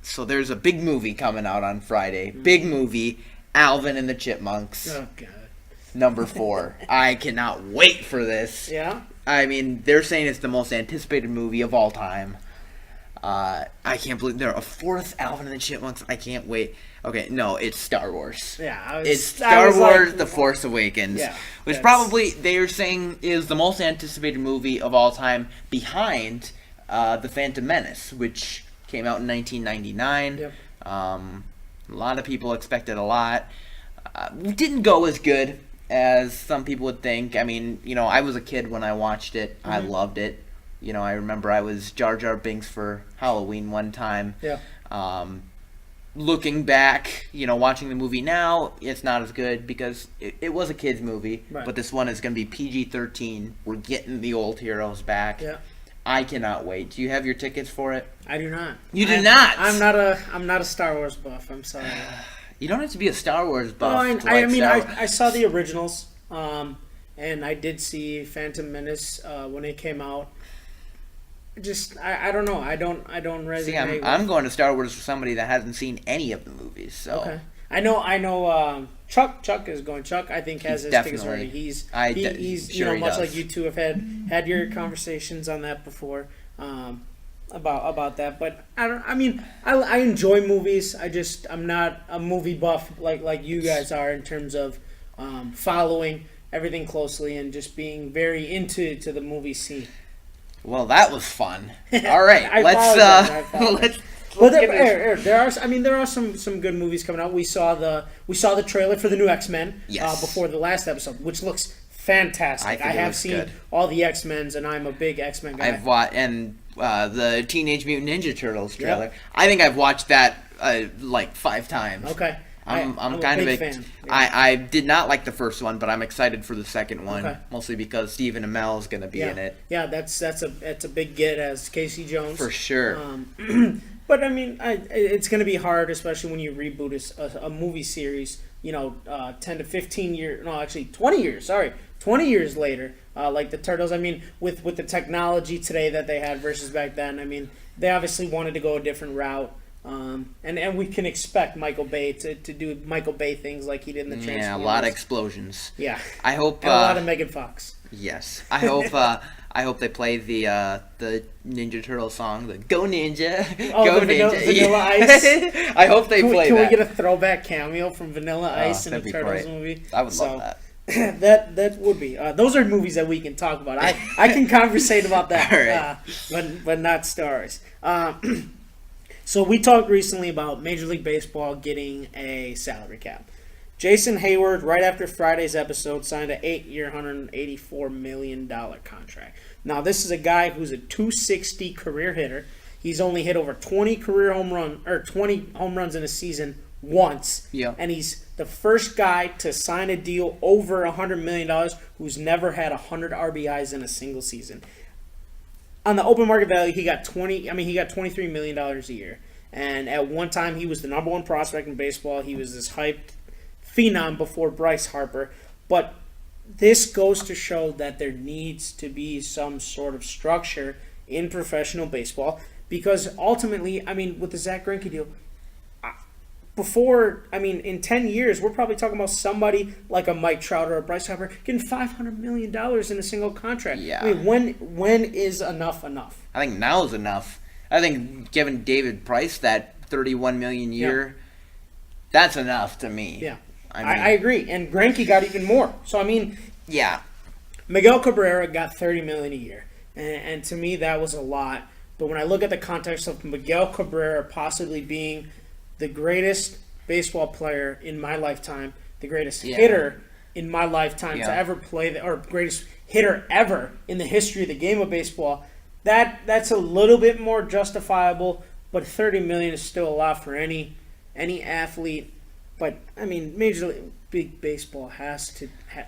so there's a big movie coming out on Friday. Big movie, Alvin and the Chipmunks. Oh, God. Number 4. I cannot wait for this. Yeah? They're saying it's the most anticipated movie of all time. I can't believe they're a 4th Alvin and the Chipmunks. I can't wait. Okay, no, it's Star Wars. Yeah, it's Star Wars: The Force Awakens, which probably they are saying is the most anticipated movie of all time, behind The Phantom Menace, which came out in 1999. Yep. A lot of people expected a lot. Didn't go as good as some people would think. I was a kid when I watched it. I loved it. I remember I was Jar Jar Binks for Halloween one time. Yeah. Looking back, watching the movie now, it's not as good because it was a kid's movie. Right. But this one is going to be PG-13. We're getting the old heroes back. Yeah. I cannot wait. Do you have your tickets for it? I do not. You do not? I'm not a Star Wars buff. I'm sorry. You don't have to be a Star Wars buff. I saw the originals, and I did see Phantom Menace when it came out. I don't know. I don't resonate. See, I'm going to Star Wars for somebody that hasn't seen any of the movies. So okay. I know. Chuck is going. Chuck, I think, has his tickets ready. He's much like you two have had your conversations on that before, about that. But I enjoy movies. I'm not a movie buff like you guys are in terms of following everything closely and just being very into the movie scene. Well, that was fun. All right, let's. Well, there are some good movies coming out. We saw the trailer for the new X-Men before the last episode, which looks fantastic. I have seen all the X-Men's, and I'm a big X-Men guy. I've watched the Teenage Mutant Ninja Turtles trailer. Yep. I think I've watched that like 5 times. Okay. I'm kind of a big fan. Yeah. I did not like the first one, but I'm excited for the second one, mostly because Stephen Amell is going to be in it. Yeah, that's a big get as Casey Jones for sure. But it's going to be hard, especially when you reboot a movie series. 10 to 15 years, no, actually 20 years. Sorry, 20 years later, like the Turtles. With the technology today that they had versus back then. They obviously wanted to go a different route. And we can expect Michael Bay to do Michael Bay things like he did in the Transformers. Yeah, a lot of explosions. Yeah, I hope and a lot of Megan Fox. Yes, I hope they play the Ninja Turtle song, the Go Ninja, Go Ninja, Vanilla Ice. I hope they play that. Can we get a throwback cameo from Vanilla Ice in the Turtles movie? I would love that. that would be. Those are movies that we can talk about. I can conversate about that, but not stars. So we talked recently about Major League Baseball getting a salary cap. Jason Hayward, right after Friday's episode, signed an 8-year, $184 million contract. Now, this is a guy who's a .260 career hitter. He's only hit over 20 home runs in a season once. Yeah. And he's the first guy to sign a deal over $100 million who's never had 100 RBIs in a single season. On the open market value, he got $23 million a year. And at one time, he was the number one prospect in baseball. He was this hyped phenom before Bryce Harper. But this goes to show that there needs to be some sort of structure in professional baseball. Because ultimately, with the Zach Greinke deal, in 10 years, we're probably talking about somebody like a Mike Trout or a Bryce Harper getting $500 million in a single contract. Yeah. When is enough? I think now is enough. I think giving David Price that $31 million a year, that's enough to me. Yeah. I agree. And Greinke got even more. So, yeah. Miguel Cabrera got $30 million a year. And to me, that was a lot. But when I look at the context of Miguel Cabrera possibly being the greatest baseball player in my lifetime, the greatest hitter in my lifetime to ever play, or greatest hitter ever in the history of the game of baseball, that's a little bit more justifiable, but $30 million is still a lot for any athlete. But, Major League Baseball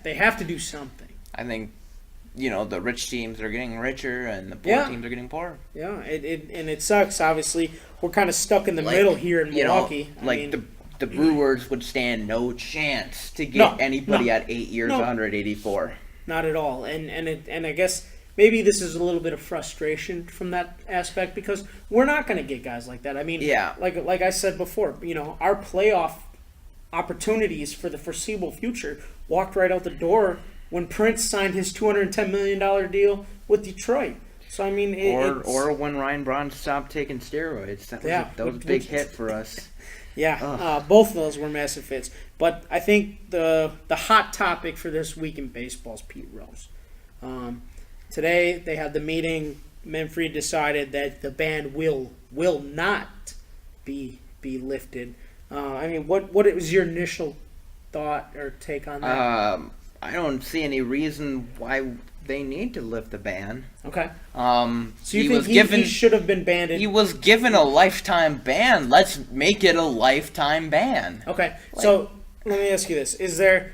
they have to do something. I think, the rich teams are getting richer and the poor teams are getting poorer. Yeah, and it sucks. Obviously, we're kind of stuck in the middle here in Milwaukee. The Brewers would stand no chance to get anybody at 8 years, 184. Not at all. And I guess maybe this is a little bit of frustration from that aspect because we're not going to get guys like that. Like I said before, our playoff opportunities for the foreseeable future walked right out the door when Prince signed his $210 million deal with Detroit. So, or when Ryan Braun stopped taking steroids. That was a big hit for us. Both of those were massive hits. But I think the hot topic for this week in baseball is Pete Rose. Today they had the meeting. Manfred decided that the ban will not be lifted. What was your initial thought or take on that? I don't see any reason why they need to lift the ban. Okay. So you think he should have been banned? He was given a lifetime ban. Let's make it a lifetime ban. Okay. So let me ask you this: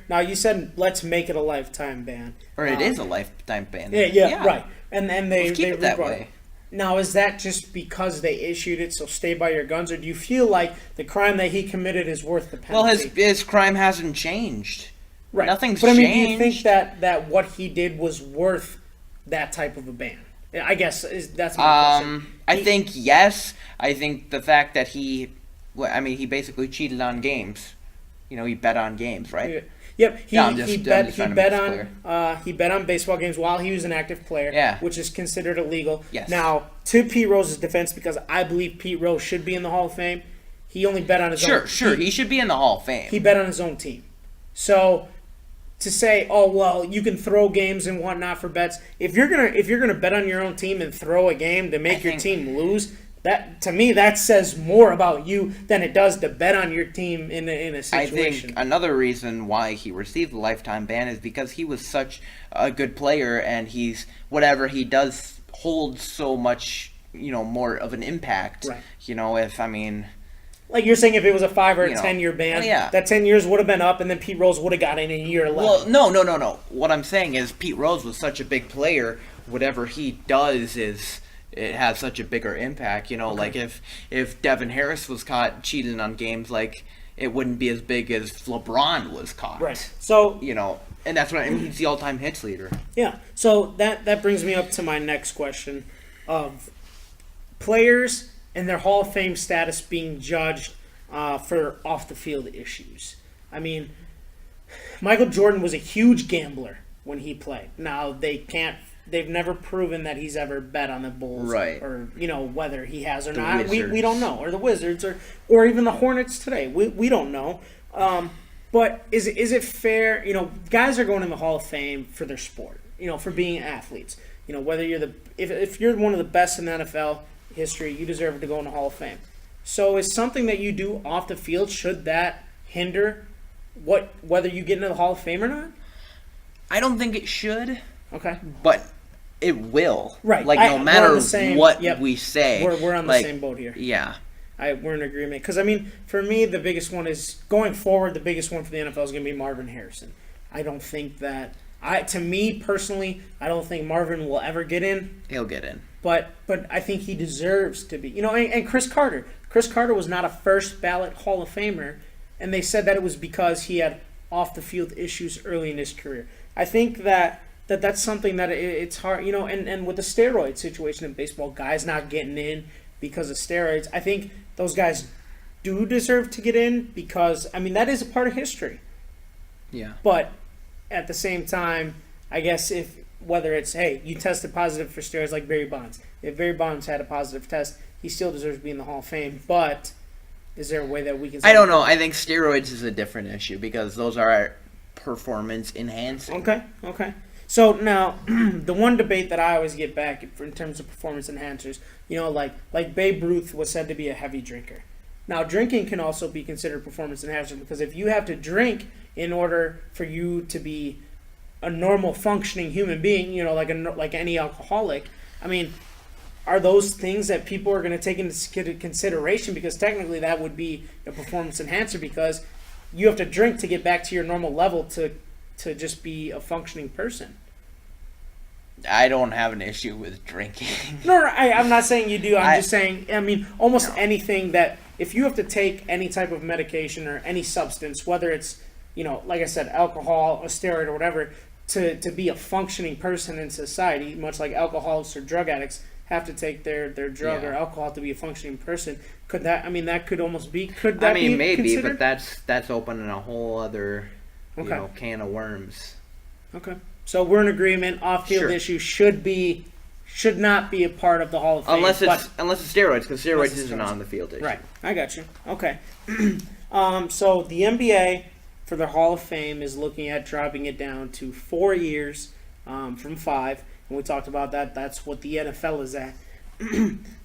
now you said let's make it a lifetime ban, or it is a lifetime ban? Yeah, right. And they keep it that way. Now, is that just because they issued it, so stay by your guns, or do you feel like the crime that he committed is worth the penalty? Well, his crime hasn't changed. Right. Nothing's changed. Do you think that what he did was worth that type of a ban? I guess that's my question. I think yes. I think the fact that he basically cheated on games. He bet on games, right? Yep, he bet on baseball games while he was an active player, which is considered illegal. Yes. Now, to Pete Rose's defense, because I believe Pete Rose should be in the Hall of Fame, he only bet on his own. Sure, he should be in the Hall of Fame. He bet on his own team. So to say, oh well, you can throw games and whatnot for bets. If you're gonna bet on your own team and throw a game to make your team lose, that to me that says more about you than it does to bet on your team in a situation. I think another reason why he received the lifetime ban is because he was such a good player, and whatever he does holds so much more of an impact. Right. Like you're saying, if it was a 5 or a 10-year ban, that 10 years would have been up, and then Pete Rose would have got in a year 11. Well, no. What I'm saying is Pete Rose was such a big player. Whatever he does it has such a bigger impact. Okay. Like if Devin Harris was caught cheating on games, like it wouldn't be as big as LeBron was caught. Right. So and that's what he's the all-time hits leader. Yeah. So that brings me up to my next question of players and their Hall of Fame status being judged for off-the-field issues. I mean, Michael Jordan was a huge gambler when he played. Now, they've never proven that he's ever bet on the Bulls. Right. Or, whether he has or The not. Wizards. We don't know. Or the Wizards or even the Hornets today. We don't know. But is it fair? Guys are going in the Hall of Fame for their sport, for being athletes. Whether you're if you're one of the best in the NFL history, you deserve to go in the Hall of Fame. So is something that you do off the field, should that hinder whether you get into the Hall of Fame or not? I don't think it should. Okay. But it will. Right. Like, no matter what we say. We're on the same boat here. Yeah. We're in agreement. Because, for me, the biggest one is, going forward, the biggest one for the NFL is going to be Marvin Harrison. I don't think that, to me, personally, I don't think Marvin will ever get in. He'll get in. But I think he deserves to be. And Chris Carter. Chris Carter was not a first ballot Hall of Famer, and they said that it was because he had off-the-field issues early in his career. I think that's something that it's hard, and with the steroid situation in baseball, guys not getting in because of steroids, I think those guys do deserve to get in because, that is a part of history. Yeah. But at the same time, I guess whether it's, hey, you tested positive for steroids like Barry Bonds. If Barry Bonds had a positive test, he still deserves to be in the Hall of Fame. But is there a way that we can say... I don't know. I think steroids is a different issue because those are performance enhancing. Okay. So now, the one debate that I always get back in terms of performance enhancers, like Babe Ruth was said to be a heavy drinker. Now, drinking can also be considered performance enhancer because if you have to drink in order for you to be a normal functioning human being, like any alcoholic, are those things that people are going to take into consideration? Because technically that would be a performance enhancer because you have to drink to get back to your normal level to just be a functioning person. I don't have an issue with drinking. No, I'm not saying you do. I'm just saying, almost anything that, if you have to take any type of medication or any substance, whether it's, like I said, alcohol, a steroid, or whatever, to be a functioning person in society, much like alcoholics or drug addicts have to take their drug or alcohol to be a functioning person. Could that, that could almost be, could that be maybe, considered? but that's opening a whole other, can of worms. Okay. So we're in agreement, off-field issues should not be a part of the Hall of Fame. Unless it's steroids, because steroids isn't on the field issue. Right. I got you. Okay. So the NBA, for their Hall of Fame, is looking at dropping it down to 4 years from 5. And we talked about that. That's what the NFL is at.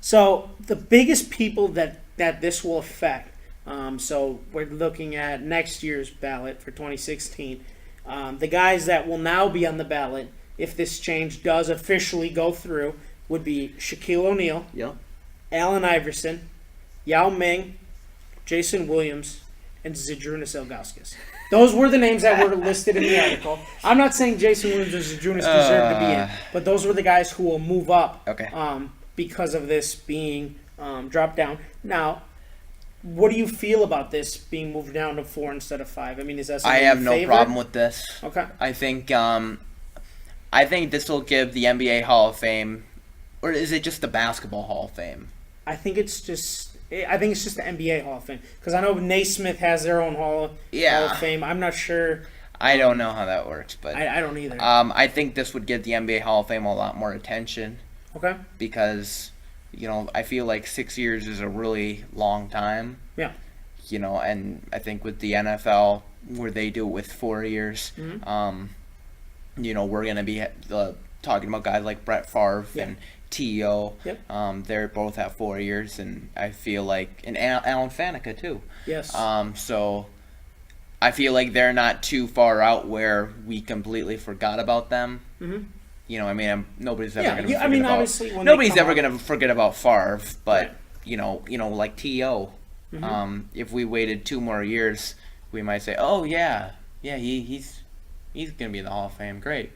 So the biggest people that this will affect, so we're looking at next year's ballot for 2016. The guys that will now be on the ballot, if this change does officially go through, would be Shaquille O'Neal, Allen Iverson, Yao Ming, Jason Williams, and Zydrunas Ilgauskas. Those were the names that were listed in the article. I'm not saying Jason Williams or Zydrunas deserve to be in, but those were the guys who will move up because of this being dropped down. Now, what do you feel about this being moved down to 4 instead of 5? Is that something I have you no favor? problem with this. Okay. I think this will give the NBA Hall of Fame Or is it just the Basketball Hall of Fame? I think it's just the NBA Hall of Fame, because I know Naismith has their own Hall of Fame. I'm not sure. I don't know how that works, but I don't either. I think this would give the NBA Hall of Fame a lot more attention. Okay. Because, I feel like 6 years is a really long time. Yeah. And I think with the NFL, where they do it with 4 years, we're going to be talking about guys like Brett Favre and T.O. Yep. They're both at 4 years, and I feel like, and Alan Faneca too. Yes. So I feel like they're not too far out where we completely forgot about them. Mm-hmm. Nobody's ever going to forget about. Obviously, when nobody's ever going to forget about Favre, but right. like T.O. Mm-hmm. If we waited 2 more years, we might say, oh yeah, he's going to be in the Hall of Fame, great.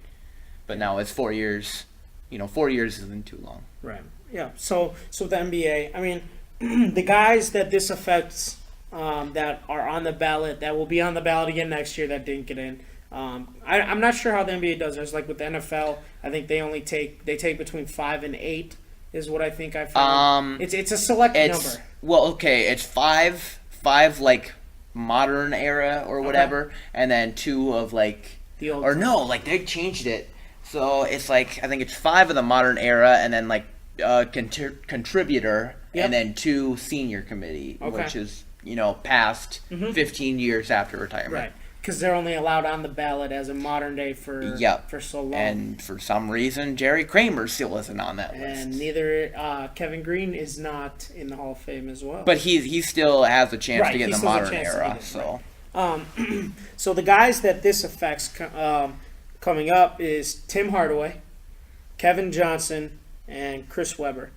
But now it's 4 years. 4 years isn't too long. Right. Yeah. So the NBA. The guys that this affects, that are on the ballot, that will be on the ballot again next year, that didn't get in. I'm not sure how the NBA does. There's like with the NFL, I think they take between 5 and 8 is what I think I've heard. It's a select number. Well, okay, it's five like modern era or whatever, and then 2 of like the old. Or no, like they changed it. So it's like I think it's 5 of the modern era, and then like contributor, and then 2 senior committee, which is past 15 years after retirement. Right. Because they're only allowed on the ballot as a modern day for so long. And for some reason, Jerry Kramer still isn't on that list. And neither Kevin Green is not in the Hall of Fame as well. But he still has a chance to get in the modern era. So, so the guys that this affects coming up is Tim Hardaway, Kevin Johnson, and Chris Webber.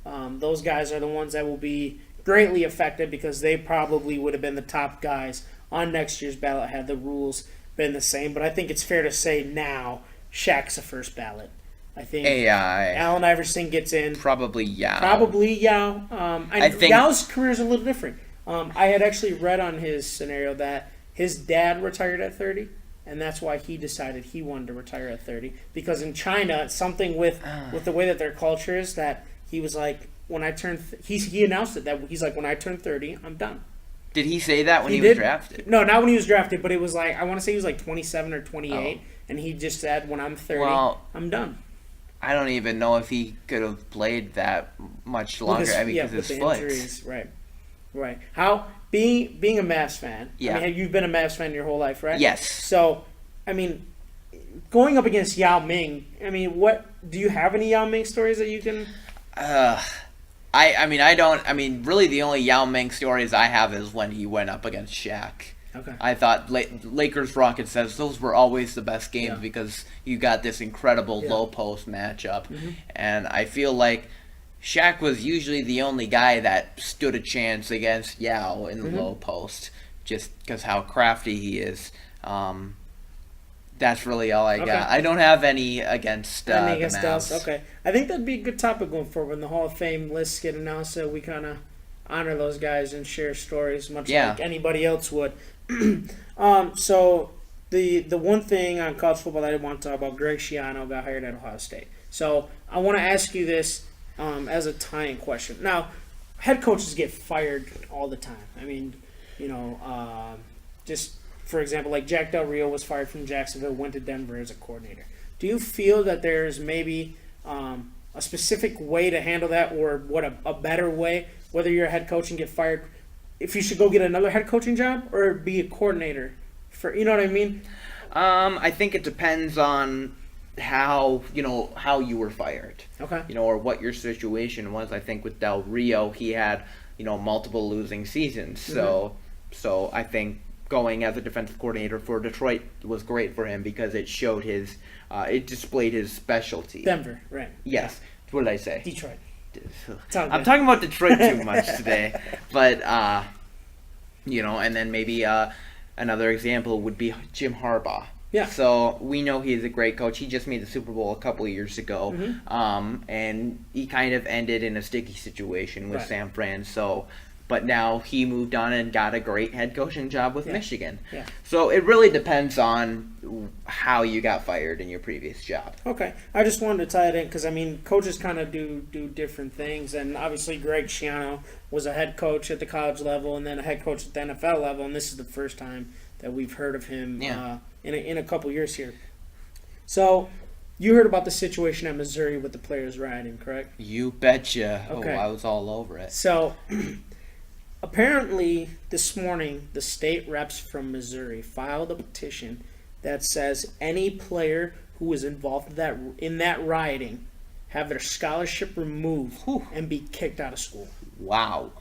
Those guys are the ones that will be greatly affected because they probably would have been the top guys on next year's ballot had the rules been the same. But I think it's fair to say now Shaq's the first ballot. I think Allen Iverson gets in. Probably Yao. I think Yao's career is a little different. I had actually read on his scenario that his dad retired at 30, and that's why he decided he wanted to retire at 30. Because in China, something with the way that their culture is, that he was like, when I turn, he announced it, that he's like, when I turn 30, I'm done. Did he say that when he was drafted? No, not when he was drafted, but it was like, I want to say he was like 27 or 28, and he just said, when I'm 30, I'm done. I don't even know if he could have played that much longer. Because his foot. Injuries, right. How being a Mavs fan? Yeah. You've been a Mavs fan your whole life, right? Yes. So, going up against Yao Ming, what do you have any Yao Ming stories that you can? I don't. Really, the only Yao Ming stories I have is when he went up against Shaq. Okay. I thought Lakers Rockets says those were always the best games because you got this incredible low post matchup, and I feel like Shaq was usually the only guy that stood a chance against Yao in the low post, just because how crafty he is. That's really all I got. I don't have any against the Mavs. Okay. I think that'd be a good topic going forward when the Hall of Fame lists get announced, so we kind of honor those guys and share stories much like anybody else would. So the one thing on college football that I want to talk about, Greg Schiano got hired at Ohio State. So I want to ask you this as a tying question. Now, head coaches get fired all the time. Just for example, like Jack Del Rio was fired from Jacksonville, went to Denver as a coordinator. Do you feel that there's maybe a specific way to handle that, or a better way, whether you're a head coach and get fired, if you should go get another head coaching job or be a coordinator? You know what I mean? I think it depends on how you were fired. Okay. Or what your situation was. I think with Del Rio, he had multiple losing seasons. So I think going as a defensive coordinator for Detroit was great for him because it showed it displayed his specialty. Denver, right? Yes. What did I say? Detroit. I'm talking about Detroit too much today, but and then maybe another example would be Jim Harbaugh. Yeah. So we know he's a great coach. He just made the Super Bowl a couple of years ago, and he kind of ended in a sticky situation with San Fran. So but now he moved on and got a great head coaching job with Michigan. Yeah. So it really depends on how you got fired in your previous job. Okay. I just wanted to tie it in because, I mean, coaches kind of do different things. And obviously Greg Schiano was a head coach at the college level and then a head coach at the NFL level. And this is the first time that we've heard of him in a couple years here. So you heard about the situation at Missouri with the players rioting, correct? You betcha. Okay. Oh, I was all over it. So apparently this morning the state reps from Missouri filed a petition that says any player who was involved in that rioting have their scholarship removed and be kicked out of school. Wow.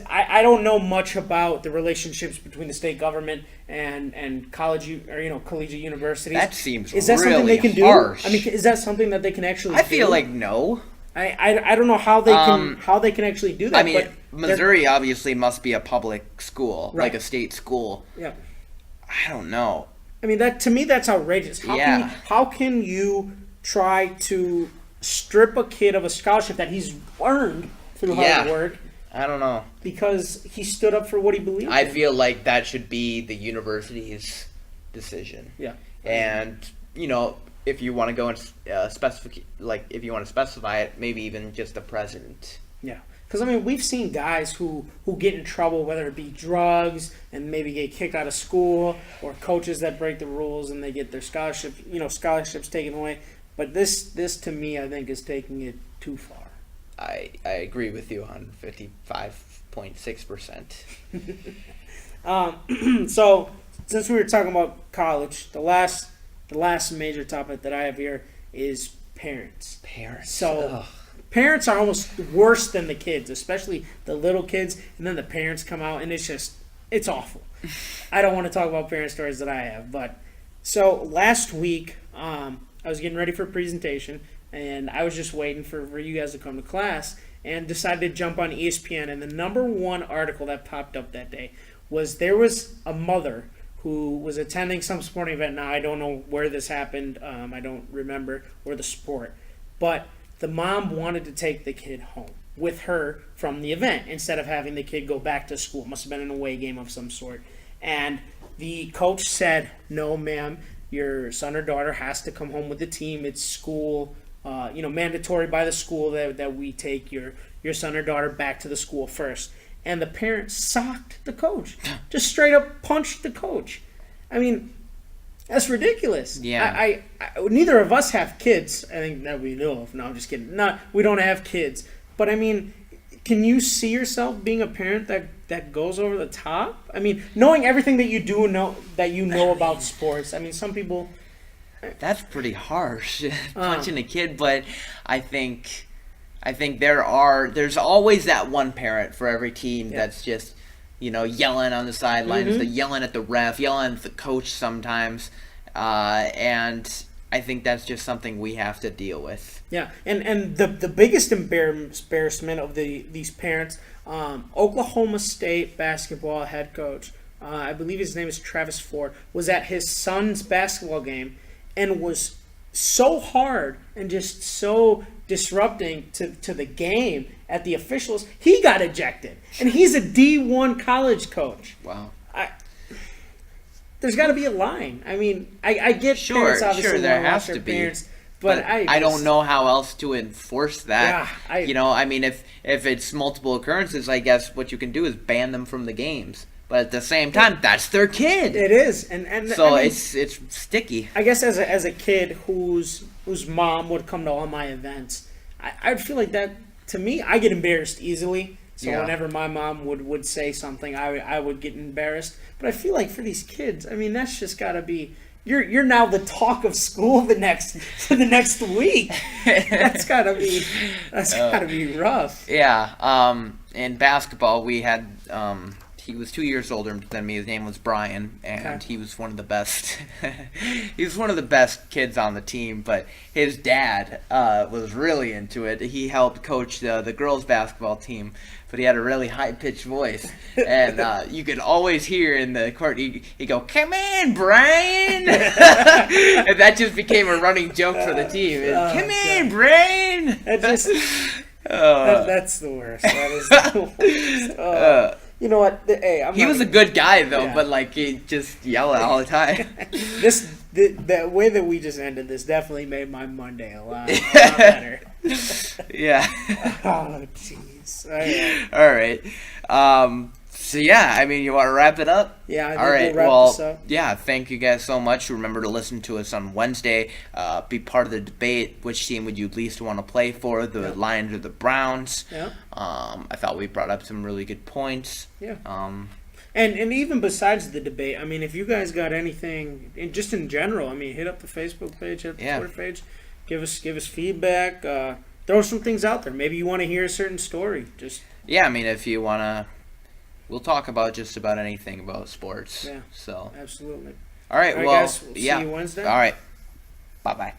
I don't know much about the relationships between the state government and college or collegiate universities. That seems is that really something they can harsh. do? I mean, is that something that they can actually do? I feel like no. I don't know how they can actually do that. I mean, Missouri obviously must be a public school, Right. like a state school. Yeah. I don't know. I mean, to me that's outrageous. How can you try to strip a kid of a scholarship that he's earned through hard work? I don't know. Because he stood up for what he believed I in. feel like that should be the university's decision. Yeah. And, if you want to go and if you want to specify it, maybe even just the president. Yeah. Because, I mean, we've seen guys who get in trouble, whether it be drugs and maybe get kicked out of school, or coaches that break the rules and they get their scholarships taken away. But this to me, I think, is taking it too far. I agree with you on 55.6%. So, since we were talking about college, the last major topic that I have here is parents. Parents. So, parents are almost worse than the kids, especially the little kids, and then the parents come out, and it's awful. I don't want to talk about parent stories that I have, but so last week, I was getting ready for a presentation, and I was just waiting for you guys to come to class, and decided to jump on ESPN, and the number one article that popped up that day was there was a mother who was attending some sporting event. Now, I don't know where this happened. I don't remember, or the sport. But the mom wanted to take the kid home with her from the event instead of having the kid go back to school. It must have been an away game of some sort. And the coach said, no, ma'am, your son or daughter has to come home with the team. It's school, mandatory by the school that we take your son or daughter back to the school first. And the parent socked the coach, just straight up punched the coach. I mean, that's ridiculous. Yeah. I neither of us have kids. I think that we know of. No, I'm just kidding. We don't have kids. But I mean, can you see yourself being a parent that goes over the top? I mean, knowing everything that you know about sports. I mean, some people. That's pretty harsh, punching a kid. But I think there's always that one parent for every team that's just, yelling on the sidelines, yelling at the ref, yelling at the coach sometimes, and I think that's just something we have to deal with. Yeah, and the biggest embarrassment of these parents, Oklahoma State basketball head coach, I believe his name is Travis Ford, was at his son's basketball game and was so hard and just so disrupting to the game at the officials, he got ejected. And he's a D1 college coach. Wow. There's got to be a line. I mean, I get parents obviously there want to has watch their to be. parents, but I don't know how else to enforce that. Yeah, I mean, if it's multiple occurrences, I guess what you can do is ban them from the games. But at the same time, that's their kid. It is, and so I mean, it's sticky. I guess as a kid whose mom would come to all my events, I'd feel like that. To me, I get embarrassed easily. So whenever my mom would say something, I would get embarrassed. But I feel like for these kids, I mean, that's just got to be. You're now the talk of school the next week. That's gotta be rough. Yeah. In basketball, we had. He was 2 years older than me. His name was Brian, and he was one of the best. He was one of the best kids on the team. But his dad was really into it. He helped coach the girls' basketball team, but he had a really high-pitched voice, and you could always hear in the court. He'd go, "Come in, Brian," and that just became a running joke for the team. Come in, Brian. That's the worst. That is the worst. You know what? Hey, he was a good guy though, Yeah. but like he just yelled all the time. The way that we just ended this definitely made my Monday a lot better. Yeah. Oh, jeez. All right. So yeah, I mean, you want to wrap it up? Yeah, I think All right. we'll wrap Well, this up. yeah. Thank you guys so much. Remember to listen to us on Wednesday. Be part of the debate. Which team would you least want to play for? The Lions or the Browns? Yeah. I thought we brought up some really good points. Yeah. And even besides the debate, I mean, if you guys got anything, just in general, I mean, hit up the Facebook page, hit up the Twitter page, give us feedback, throw some things out there. Maybe you want to hear a certain story. I mean, if you wanna, we'll talk about just about anything about sports. Yeah. So Absolutely. all right. All right, Well, guys, we'll see you Wednesday. All right. Bye.